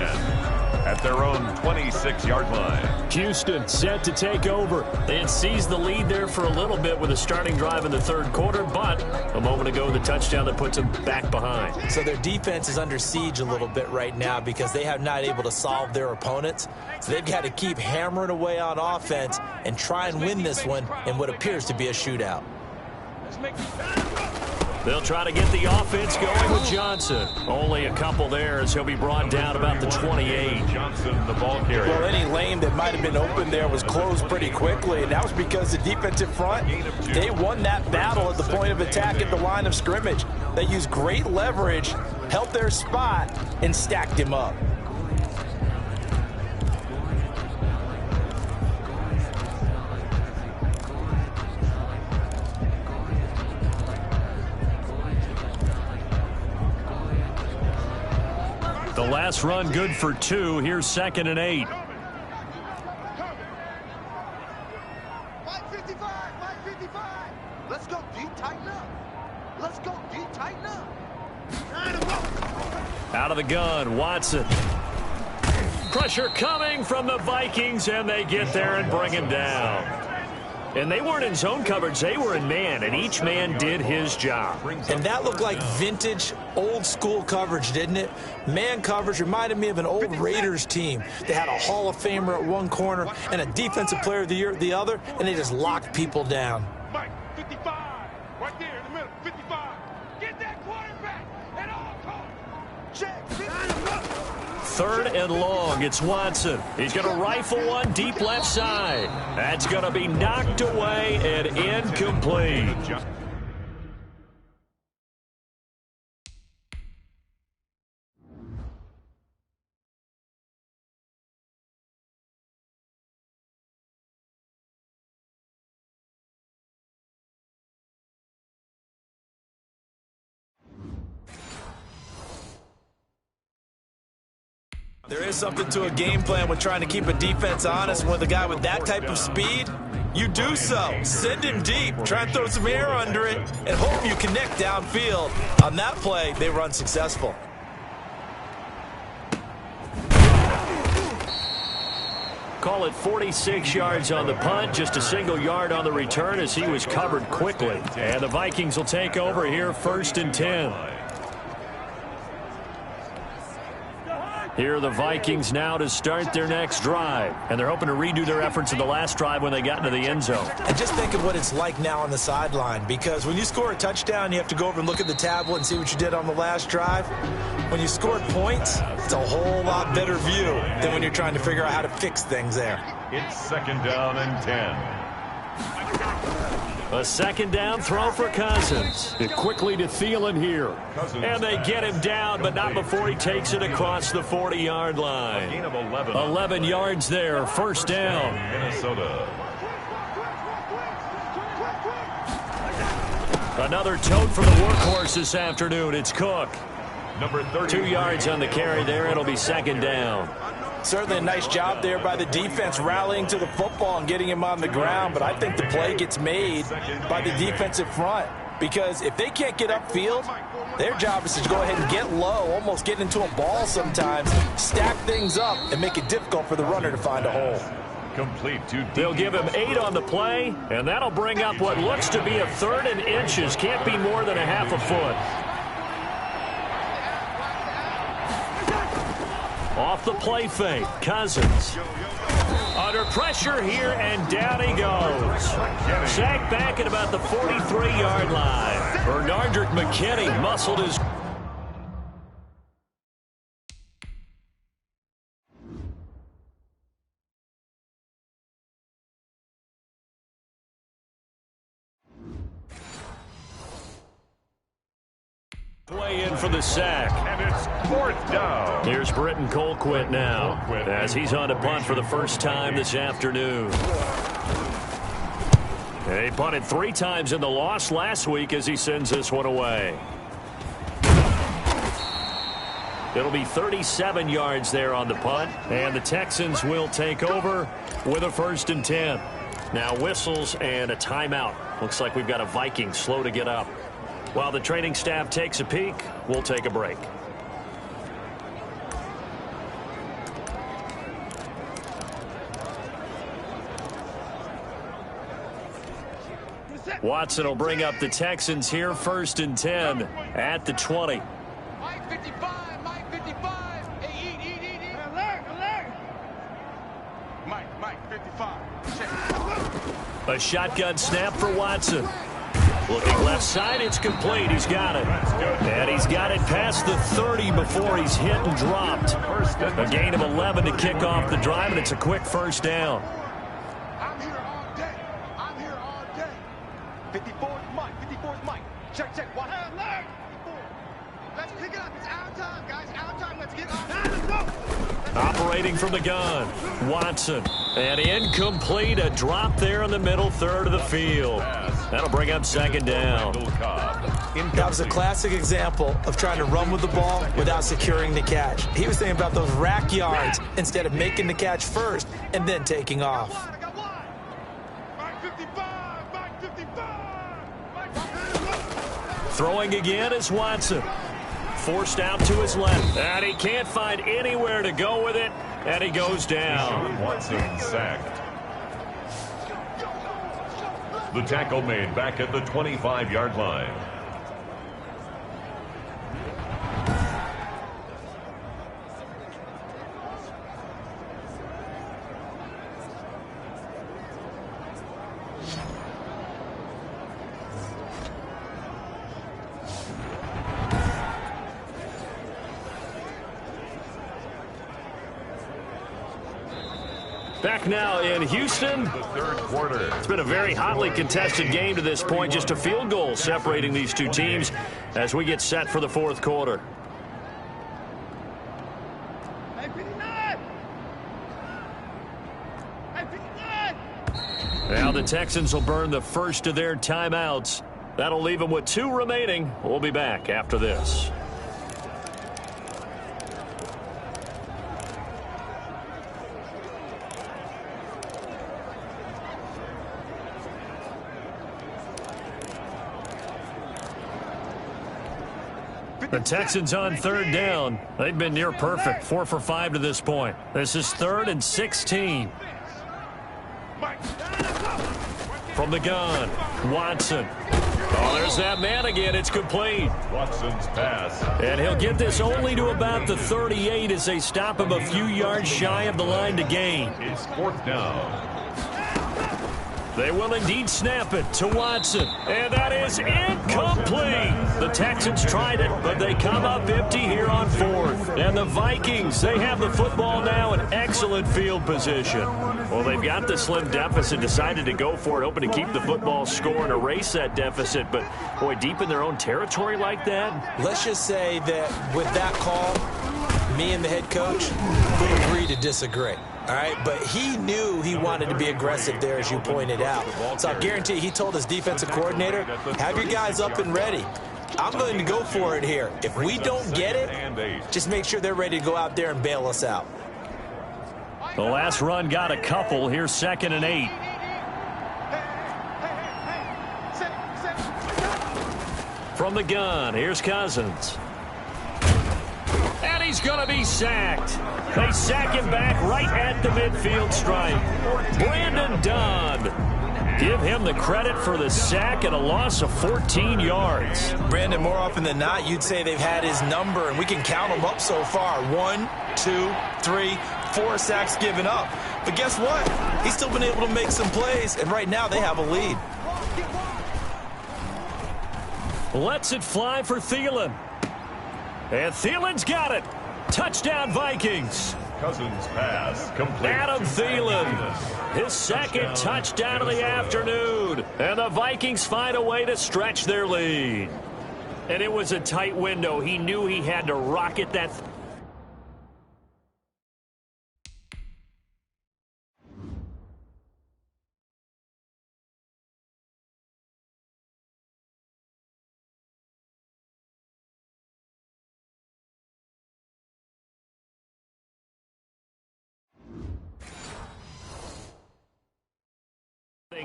at their own 26-yard line. Houston set to take over. They had seized the lead there for a little bit with a starting drive in the 3rd quarter, but a moment ago, the touchdown that puts them back behind. So their defense is under siege a little bit right now because they have not able to solve their opponents. So they've got to keep hammering away on offense and try and win this one in what appears to be a shootout. They'll try to get the offense going with Johnson. Only a couple there as he'll be brought down about the 28. Johnson, the ball carrier. Well, any lane that might have been open there was closed pretty quickly, and that was because the defensive front, they won that battle at the point of attack at the line of scrimmage. They used great leverage, held their spot, and stacked him up. The last run good for 2. Here's 2nd and 8. 555. Let's go deep, tighten up. Let's go deep, tighten up. Out of the gun, Watson. Pressure coming from the Vikings, and they get there and bring him down. And they weren't in zone coverage. They were in man, and each man did his job. And that looked like vintage, old-school coverage, didn't it? Man coverage reminded me of an old Raiders team. They had a Hall of Famer at one corner and a Defensive Player of the Year at the other, and they just locked people down. Mike, 55. Right there in the middle, 55. Get that quarterback at all costs. Check. 3rd and long. It's Watson. He's going to rifle one deep left side. That's going to be knocked away and incomplete. There is something to a game plan with trying to keep a defense honest. With a guy with that type of speed, you do so. Send him deep. Try and throw some air under it and hope you connect downfield. On that play, they were unsuccessful. Call it 46 yards on the punt, just a single yard on the return as he was covered quickly. And the Vikings will take over here 1st and 10. Here are the Vikings now to start their next drive. And they're hoping to redo their efforts in the last drive when they got into the end zone. And just think of what it's like now on the sideline, because when you score a touchdown, you have to go over and look at the tablet and see what you did on the last drive. When you scored points, it's a whole lot better view than when you're trying to figure out how to fix things there. It's 2nd down and 10. A 2nd down throw for Cousins. And quickly to Thielen here. And they get him down, but not before he takes it across the 40-yard line. Gain of 11. 11 yards there, 1st down. Minnesota. Another tote for the workhorse this afternoon. It's Cook. Number 30. 2 yards on the carry there. It'll be second down. Certainly a nice job there by the defense rallying to the football and getting him on the ground, but I think the play gets made by the defensive front because if they can't get upfield, their job is to go ahead and get low, almost get into a ball sometimes, stack things up, and make it difficult for the runner to find a hole. Complete to They'll give him 8 on the play, and that'll bring up what looks to be a 3rd and inches. Can't be more than a half a foot. Off the play fake, Cousins. Under pressure here, and down he goes. Sacked back at about the 43-yard line. Bernardrick McKinney muscled his... way in for the sack. And it's 4th down. Here's Britton Colquitt now as he's on to punt for the first time this afternoon. He punted 3 times in the loss last week as he sends this one away. It'll be 37 yards there on the punt, and the Texans will take over with a 1st and 10. Now whistles and a timeout. Looks like we've got a Viking slow to get up. While the training staff takes a peek, we'll take a break. Watson will bring up the Texans here, 1st and 10 at the 20. Mike 55, Mike 55. Hey, eat. Alert. Mike 55. Check. A shotgun snap for Watson. Looking left side, it's complete. He's got it. And he's got it past the 30 before he's hit and dropped. A gain of 11 to kick off the drive, and it's a quick 1st down. I'm here all day. 54's Mike. 54's Mike. Check. Watch. Alert. 54. Let's pick it up. It's our time, guys. Our time. Let's get on. Let's go. Operating from the gun, Watson. And incomplete, a drop there in the middle 3rd of the field. That'll bring up 2nd down. That was a classic example of trying to run with the ball without securing the catch. He was thinking about those rack yards instead of making the catch first and then taking off. I got one. Mike 55. Mike 55. Throwing again is Watson. Forced out to his left. And he can't find anywhere to go with it. And he goes down. Watson sacked. The tackle made back at the 25-yard line. Back now in Houston. The 3rd quarter. It's been a very hotly contested game to this point. Just a field goal separating these two teams as we get set for the 4th quarter. Now the Texans will burn the first of their timeouts. That'll leave them with 2 remaining. We'll be back after this. The Texans on 3rd down. They've been near perfect, 4 for 5 to this point. This is 3rd and 16. From the gun, Watson. Oh, there's that man again. It's complete. Watson's pass. And he'll get this only to about the 38 as they stop him a few yards shy of the line to gain. It's 4th down. They will indeed snap it to Watson. And that is incomplete. The Texans tried it, but they come up empty here on 4th. And the Vikings, they have the football now in excellent field position. Well, they've got the slim deficit, decided to go for it, hoping to keep the football score and erase that deficit. But, boy, deep in their own territory like that. Let's just say that with that call, me and the head coach will agree to disagree. All right, but he knew he wanted to be aggressive there, as you pointed out. So I guarantee he told his defensive coordinator, have your guys up and ready. I'm going to go for it here. If we don't get it, just make sure they're ready to go out there and bail us out. The last run got a couple. Here's 2nd and 8. From the gun, here's Cousins. And he's going to be sacked. They sack him back right at the midfield stripe. Brandon Dunn. Give him the credit for the sack and a loss of 14 yards. Brandon, more often than not, you'd say they've had his number, and we can count them up so far. 1, 2, 3, 4 sacks given up. But guess what? He's still been able to make some plays, and right now they have a lead. Lets it fly for Thielen. And Thielen's got it. Touchdown, Vikings. Cousins pass complete. Adam Thielen, his 2nd touchdown of the afternoon. And the Vikings find a way to stretch their lead. And it was a tight window. He knew he had to rocket that.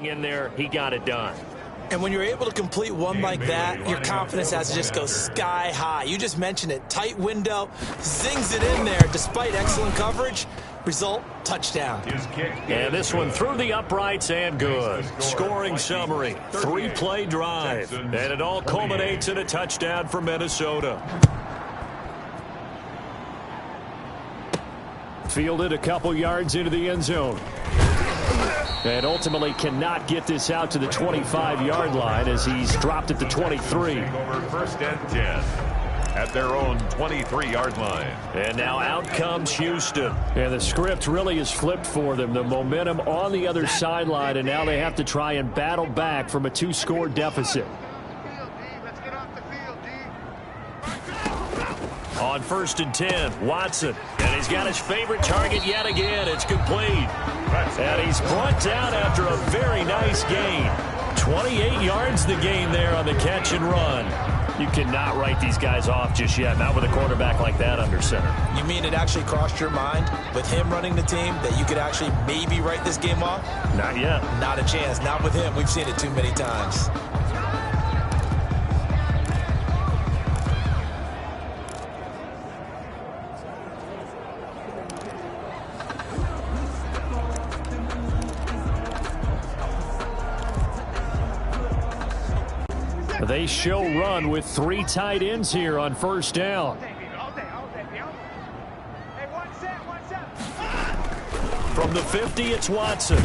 In there, he got it done. And when you're able to complete one like that, your confidence has to just go sky high. You just mentioned it. Tight window, zings it in there despite excellent coverage. Result, touchdown. And this one through the uprights and good. Scoring summary, 3-play drive. And it all culminates in a touchdown for Minnesota. Fielded a couple yards into the end zone. And ultimately cannot get this out to the 25-yard line as he's dropped at the 23. Over 1st and 10 at their own 23-yard line. And now out comes Houston. And the script really is flipped for them. The momentum on the other sideline, and now they have to try and battle back from a 2-score deficit. On 1st and 10, Watson. And he's got his favorite target yet again. It's complete. And he's brought down after a very nice gain. 28 yards the gain there on the catch and run. You cannot write these guys off just yet, not with a quarterback like that under center. You mean it actually crossed your mind with him running the team that you could actually maybe write this game off? Not yet. Not a chance. Not with him. We've seen it too many times. They show run with 3 tight ends here on 1st down. From the 50, it's Watson.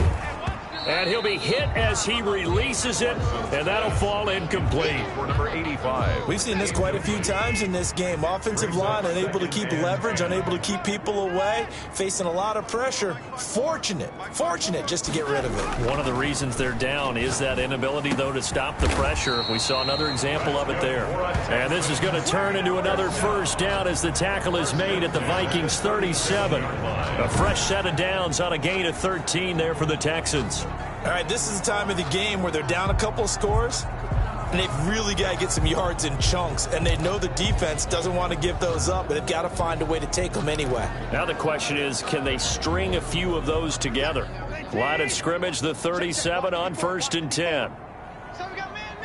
And he'll be hit as he releases it, and that'll fall incomplete. For number 85. We've seen this quite a few times in this game. Offensive line unable to keep leverage, unable to keep people away, facing a lot of pressure. Fortunate just to get rid of it. One of the reasons they're down is that inability, though, to stop the pressure. We saw another example of it there. And this is going to turn into another 1st down as the tackle is made at the Vikings 37. A fresh set of downs on a gain of 13 there for the Texans. All right, this is the time of the game where they're down a couple of scores, and they've really got to get some yards in chunks, and they know the defense doesn't want to give those up, but they've got to find a way to take them anyway. Now the question is, can they string a few of those together? Line of scrimmage, the 37 on 1st and 10. So we got man.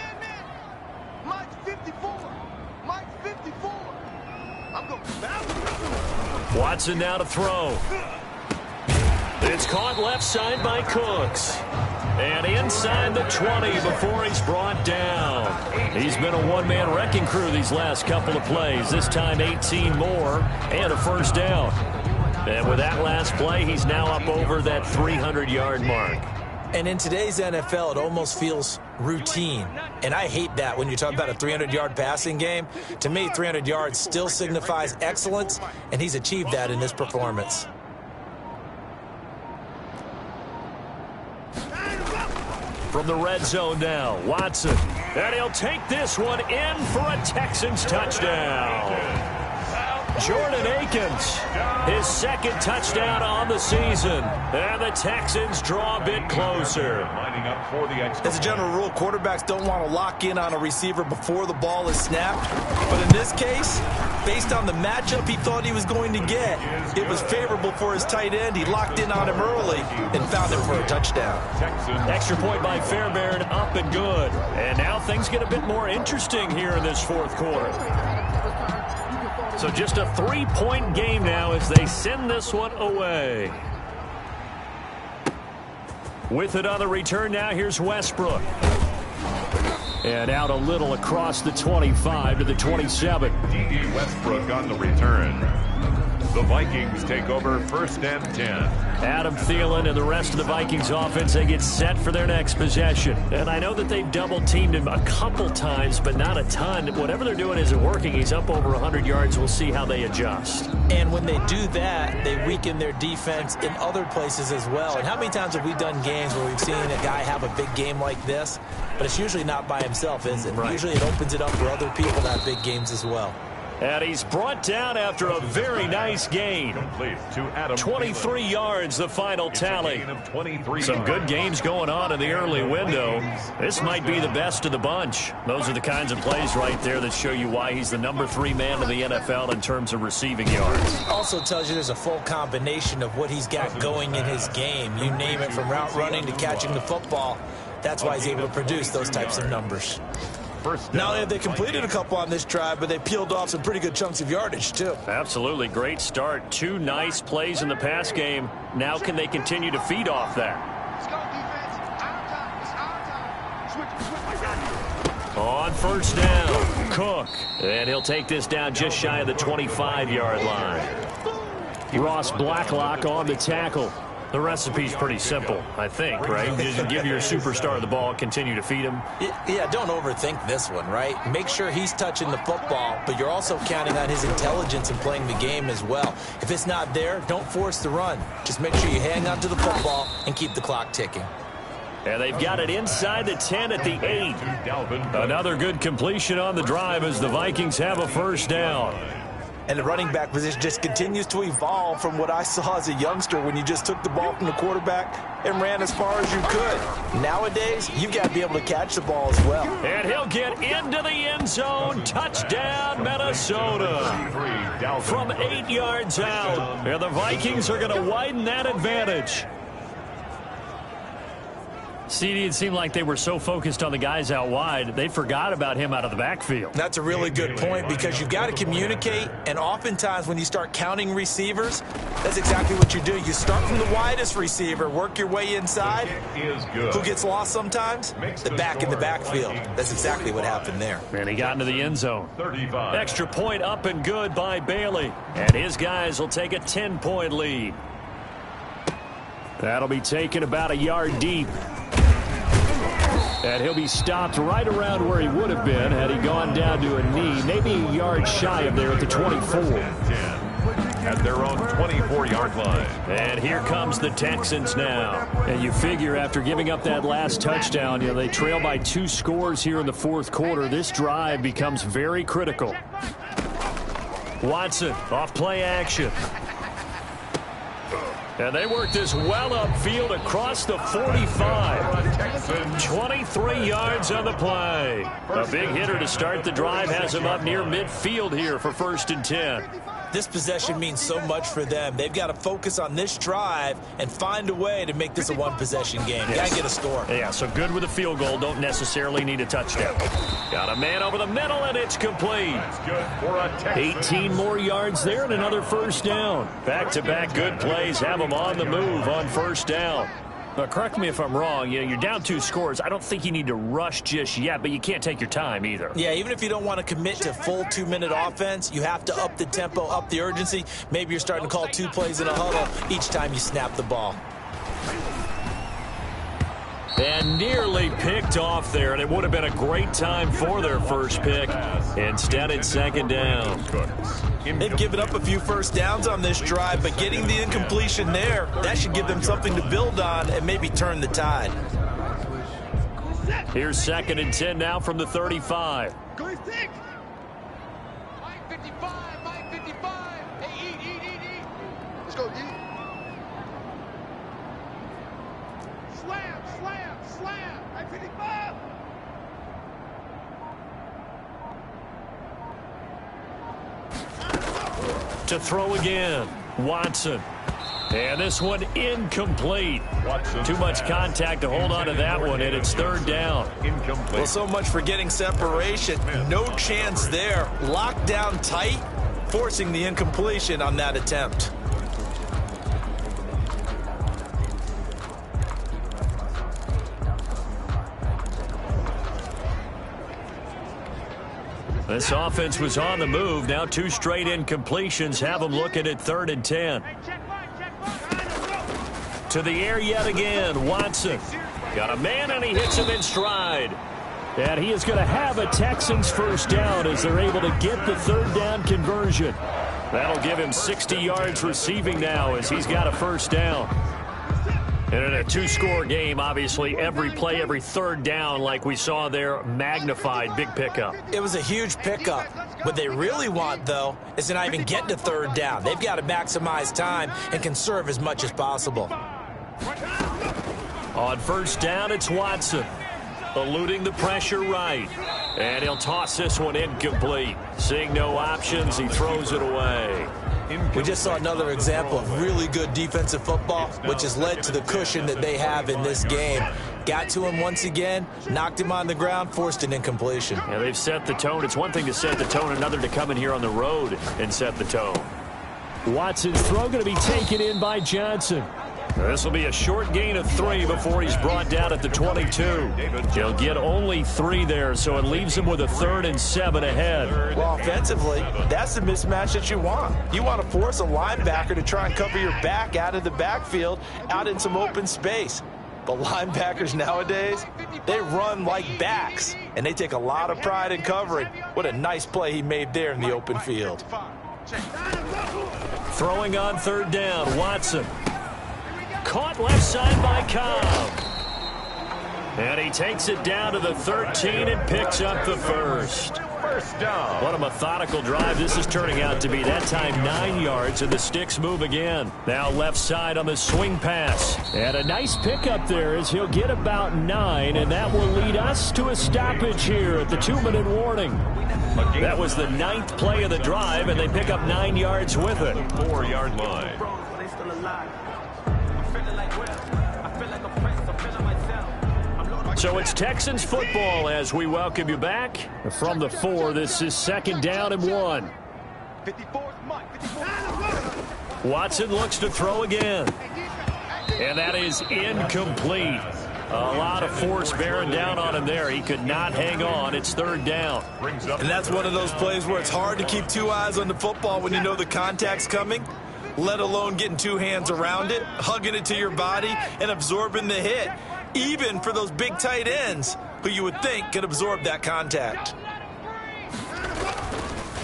Mike's 54. Mike's 54. I'm going back. Watson now to throw. It's caught left side by Cooks. And inside the 20 before he's brought down. He's been a one-man wrecking crew these last couple of plays. This time 18 more and a 1st down. And with that last play, he's now up over that 300-yard mark. And in today's NFL, it almost feels routine. And I hate that when you talk about a 300-yard passing game. To me, 300 yards still signifies excellence, and he's achieved that in this performance. From the red zone now, Watson. And he'll take this one in for a Texans touchdown. Jordan Akins, his second touchdown on the season. And the Texans draw a bit closer. As a general rule, quarterbacks don't want to lock in on a receiver before the ball is snapped. But in this case, based on the matchup he thought he was going to get, it was favorable for his tight end. He locked in on him early and found him for a touchdown. Extra point by Fairbairn, up and good. And now things get a bit more interesting here in this fourth quarter. So just a 3-point game now as they send this one away. With it on the return now, here's Westbrook. And out a little across the 25 to the 27. D.D. Westbrook on the return. The Vikings take over 1st and 10. Adam Thielen and the rest of the Vikings offense, they get set for their next possession. And I know that they've double-teamed him a couple times, but not a ton. Whatever they're doing isn't working. He's up over 100 yards. We'll see how they adjust. And when they do that, they weaken their defense in other places as well. And how many times have we done games where we've seen a guy have a big game like this? But it's usually not by himself, is it? Right. Usually it opens it up for other people to have big games as well. And he's brought down after a very nice gain. 23 yards, the final tally. Some good games going on in the early window. This might be the best of the bunch. Those are the kinds of plays right there that show you why he's the number 3 man in the NFL in terms of receiving yards. Also tells you there's a full combination of what he's got going in his game. You name it, from route running to catching the football. That's why he's able to produce those types of numbers. Not only have they completed a couple on this drive, but they peeled off some pretty good chunks of yardage, too. Absolutely. Great start. 2 nice plays in the pass game. Now can they continue to feed off that? Let's go, defense. Our time. It's our time. Switch. On 1st down, Cook. And he'll take this down just shy of the 25-yard line. Ross Blacklock on the tackle. The recipe's pretty simple, I think, right? Just give your superstar the ball, continue to feed him. Yeah, don't overthink this one, right? Make sure he's touching the football, but you're also counting on his intelligence in playing the game as well. If it's not there, don't force the run. Just make sure you hang on to the football and keep the clock ticking. And they've got it inside the 10 at the 8. Another good completion on the drive as the Vikings have a 1st down. And the running back position just continues to evolve from what I saw as a youngster when you just took the ball from the quarterback and ran as far as you could. Nowadays, you've got to be able to catch the ball as well. And he'll get into the end zone. Touchdown, Minnesota. From 8 yards out. And the Vikings are going to widen that advantage. CD, it seemed like they were so focused on the guys out wide, they forgot about him out of the backfield. That's a really good point because you've got to communicate, and oftentimes when you start counting receivers, that's exactly what you do. You start from the widest receiver, work your way inside. Who gets lost sometimes? The back in the backfield. That's exactly what happened there. And he got into the end zone. Extra point up and good by Bailey. And his guys will take a 10-point lead. That'll be taken about a yard deep. And he'll be stopped right around where he would have been had he gone down to a knee, maybe a yard shy of there at the 24. At their own 24-yard line. And here comes the Texans now. And you figure after giving up that last touchdown, they trail by 2 scores here in the fourth quarter. This drive becomes very critical. Watson off play action. And they work this well upfield across the 45. 23 yards on the play. A big hitter to start the drive has him up near midfield here for 1st and 10. This possession means so much for them. They've got to focus on this drive and find a way to make this a one-possession game. Yes. Got to get a score. Yeah, so good with a field goal. Don't necessarily need a touchdown. Got a man over the middle, and it's complete. That's good for a Texans. 18 more yards there and another 1st down. Back-to-back good plays have them on the move on 1st down. Now, correct me if I'm wrong. You're down 2 scores. I don't think you need to rush just yet, but you can't take your time either. Yeah, even if you don't want to commit to full 2-minute offense, you have to up the tempo, up the urgency. Maybe you're starting to call 2 plays in a huddle each time you snap the ball. And nearly picked off there, and it would have been a great time for their first pick. Instead, it's 2nd down. They've given up a few 1st downs on this drive, but getting the incompletion there, that should give them something to build on and maybe turn the tide. Here's 2nd and 10 now from the 35. Go 6. Mike 55, Mike 55. To throw again, Watson. And this one incomplete. Too much contact to hold on to that one, and it's third down. Well, so much for getting separation. No chance there. Locked down tight, forcing the incompletion on that attempt. This offense was on the move. Now 2 straight incompletions have them looking at 3rd and 10. To the air yet again, Watson. Got a man, and he hits him in stride. And he is going to have a Texans first down as they're able to get the 3rd down conversion. That'll give him 60 yards receiving now as he's got a first down. And in a 2-score game, obviously, every play, every 3rd down, like we saw there, magnified. Big pickup. It was a huge pickup. What they really want, though, is to not even get to 3rd down. They've got to maximize time and conserve as much as possible. On first down, it's Watson. Eluding the pressure right. And he'll toss this one incomplete. Seeing no options, he throws it away. We just saw another example of really good defensive football, which has led to the cushion that they have in this game. Got to him once again, knocked him on the ground, forced an incompletion. Yeah, they've set the tone. It's one thing to set the tone, another to come in here on the road and set the tone. Watson's throw going to be taken in by Johnson. This will be a short gain of 3 before he's brought down at the 22. He'll get only 3 there, so it leaves him with a 3rd and 7 ahead. Well, offensively, that's the mismatch that you want. You want to force a linebacker to try and cover your back out of the backfield, out in some open space. But linebackers nowadays, they run like backs, and they take a lot of pride in covering. What a nice play he made there in the open field. Throwing on 3rd down, Watson. Caught left side by Cobb. And he takes it down to the 13 and picks up the first. First down. What a methodical drive this is turning out to be. That time 9 yards, and the sticks move again. Now left side on the swing pass. And a nice pickup there as he'll get about 9, and that will lead us to a stoppage here at the 2-minute warning. That was the 9th play of the drive, and they pick up 9 yards with it. 4-yard line. So it's Texans football as we welcome you back from the 4. This is 2nd down and 1. Watson looks to throw again. And that is incomplete. A lot of force bearing down on him there. He could not hang on. It's 3rd down. And that's one of those plays where it's hard to keep 2 eyes on the football when you know the contact's coming, let alone getting 2 hands around it, hugging it to your body, and absorbing the hit. Even for those big tight ends who you would think could absorb that contact.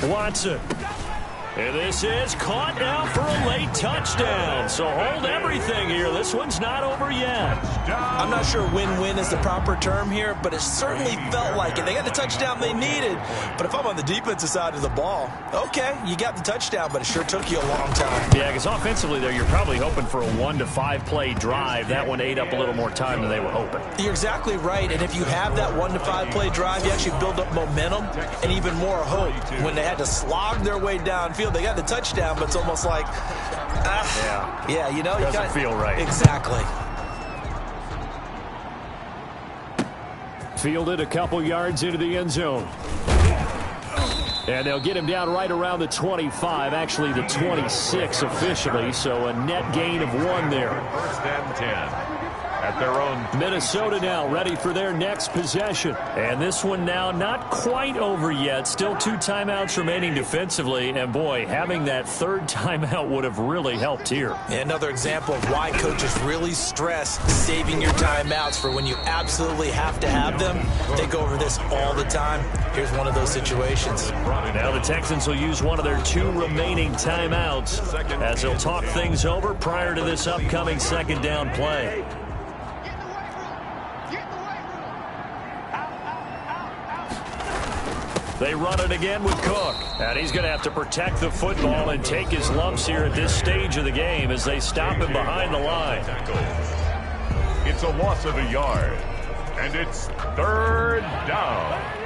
Watson. And this is caught now for a late touchdown. So hold everything here. This one's not over yet. I'm not sure win-win is the proper term here, but it certainly felt like it. They got the touchdown they needed. But if I'm on the defensive side of the ball, okay, you got the touchdown, but it sure took you a long time. Yeah, because offensively there, you're probably hoping for a 1 to 5 play drive. That one ate up a little more time than they were hoping. You're exactly right. And if you have that 1 to 5 play drive, you actually build up momentum and even more hope. When they had to slog their way downfield, they got the touchdown, but it's almost like, yeah, you know, doesn't feel right. Exactly. Fielded a couple yards into the end zone. And they'll get him down right around the 25, actually the 26 officially, so a net gain of 1 there. 1st and 10. At their own. Minnesota now ready for their next possession. And this one now not quite over yet. Still 2 timeouts remaining defensively. And, boy, having that 3rd timeout would have really helped here. Another example of why coaches really stress saving your timeouts for when you absolutely have to have them. They go over this all the time. Here's one of those situations. Now the Texans will use one of their 2 remaining timeouts as they'll talk things over prior to this upcoming 2nd down play. They run it again with Cook. And he's going to have to protect the football and take his lumps here at this stage of the game as they stop him behind the line. It's a loss of a yard. And it's third down.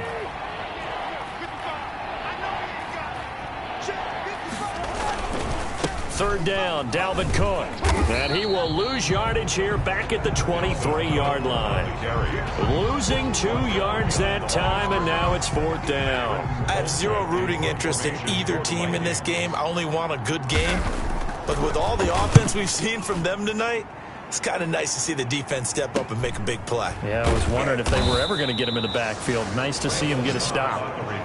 Third down, Dalvin Cook. And he will lose yardage here back at the 23-yard line. Losing 2 yards that time, and now it's fourth down. I have zero rooting interest in either team in this game. I only want a good game. But with all the offense we've seen from them tonight, it's kind of nice to see the defense step up and make a big play. Yeah, I was wondering if they were ever going to get him in the backfield. Nice to see him get a stop.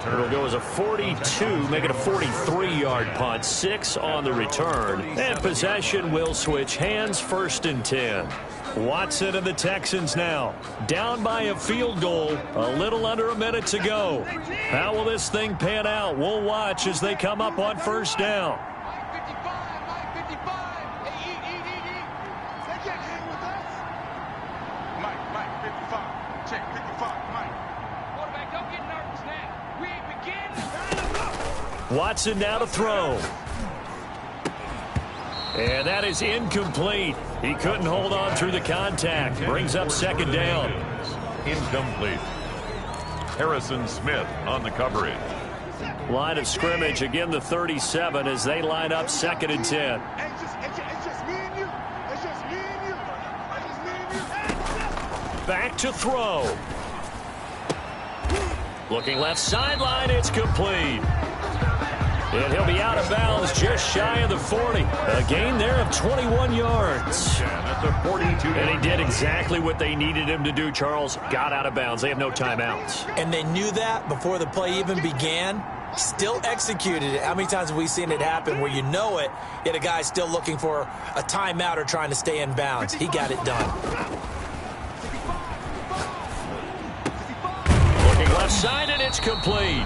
It'll go as a 42, make it a 43-yard punt, 6 on the return. And possession will switch hands, first and 10. Watson and the Texans now down by a field goal, a little under a minute to go. How will this thing pan out? We'll watch as they come up on first down. Watson now to throw. And that is incomplete. He couldn't hold on through the contact. Brings up second down. Incomplete. Harrison Smith on the coverage. Line of scrimmage, again the 37 as they line up second and 10. Back to throw. Looking left sideline, it's complete. And he'll be out of bounds just shy of the 40. A gain there of 21 yards. At the 42. And he did exactly what they needed him to do, Charles. Got out of bounds. They have no timeouts. And they knew that before the play even began. Still executed it. How many times have we seen it happen where you know it, yet a guy still looking for a timeout or trying to stay in bounds? He got it done. Looking left side, and it's complete.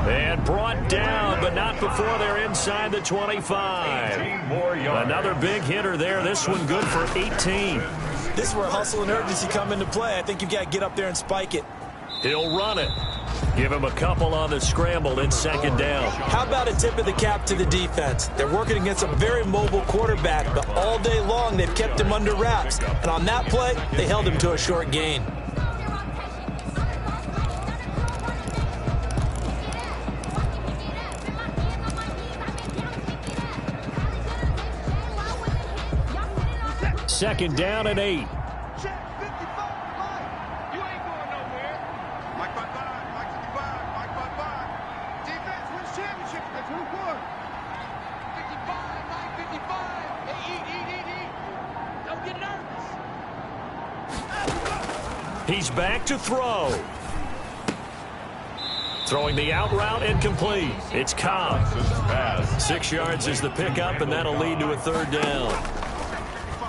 And brought down, but not before they're inside the 25. Another big hitter there. This one good for 18. This is where hustle and urgency come into play. I think you've got to get up there and spike it. He'll run it. Give him a couple on the scramble in second down. How about a tip of the cap to the defense? They're working against a very mobile quarterback, but all day long they've kept him under wraps. And on that play, they held him to a short gain. Second down and 8. He's back to throw. Throwing the out route incomplete. It's Cobb. 6 yards is the pickup, and that'll lead to a third down.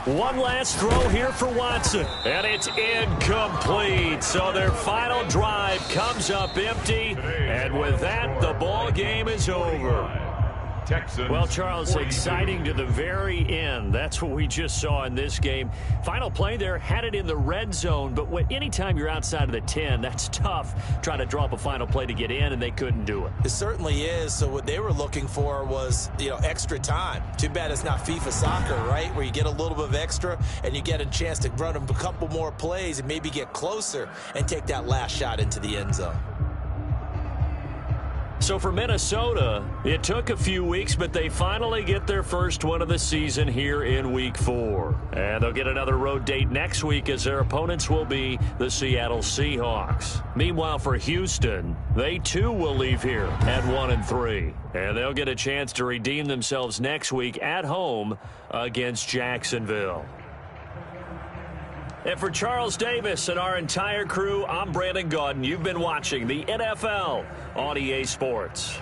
One last throw here for Watson, and it's incomplete. So their final drive comes up empty, and with that, the ball game is over. Texans. Well, Charles, exciting to the very end. That's what we just saw in this game. Final play there, had it in the red zone, but anytime you're outside of the 10, that's tough trying to draw up a final play to get in, and they couldn't do it. It certainly is. So what they were looking for was, extra time. Too bad it's not FIFA soccer, right, where you get a little bit of extra and you get a chance to run a couple more plays and maybe get closer and take that last shot into the end zone. So for Minnesota, it took a few weeks, but they finally get their first one of the season here in Week 4. And they'll get another road date next week as their opponents will be the Seattle Seahawks. Meanwhile, for Houston, they too will leave here at 1-3. And they'll get a chance to redeem themselves next week at home against Jacksonville. And for Charles Davis and our entire crew, I'm Brandon Gaudin. You've been watching the NFL on EA Sports.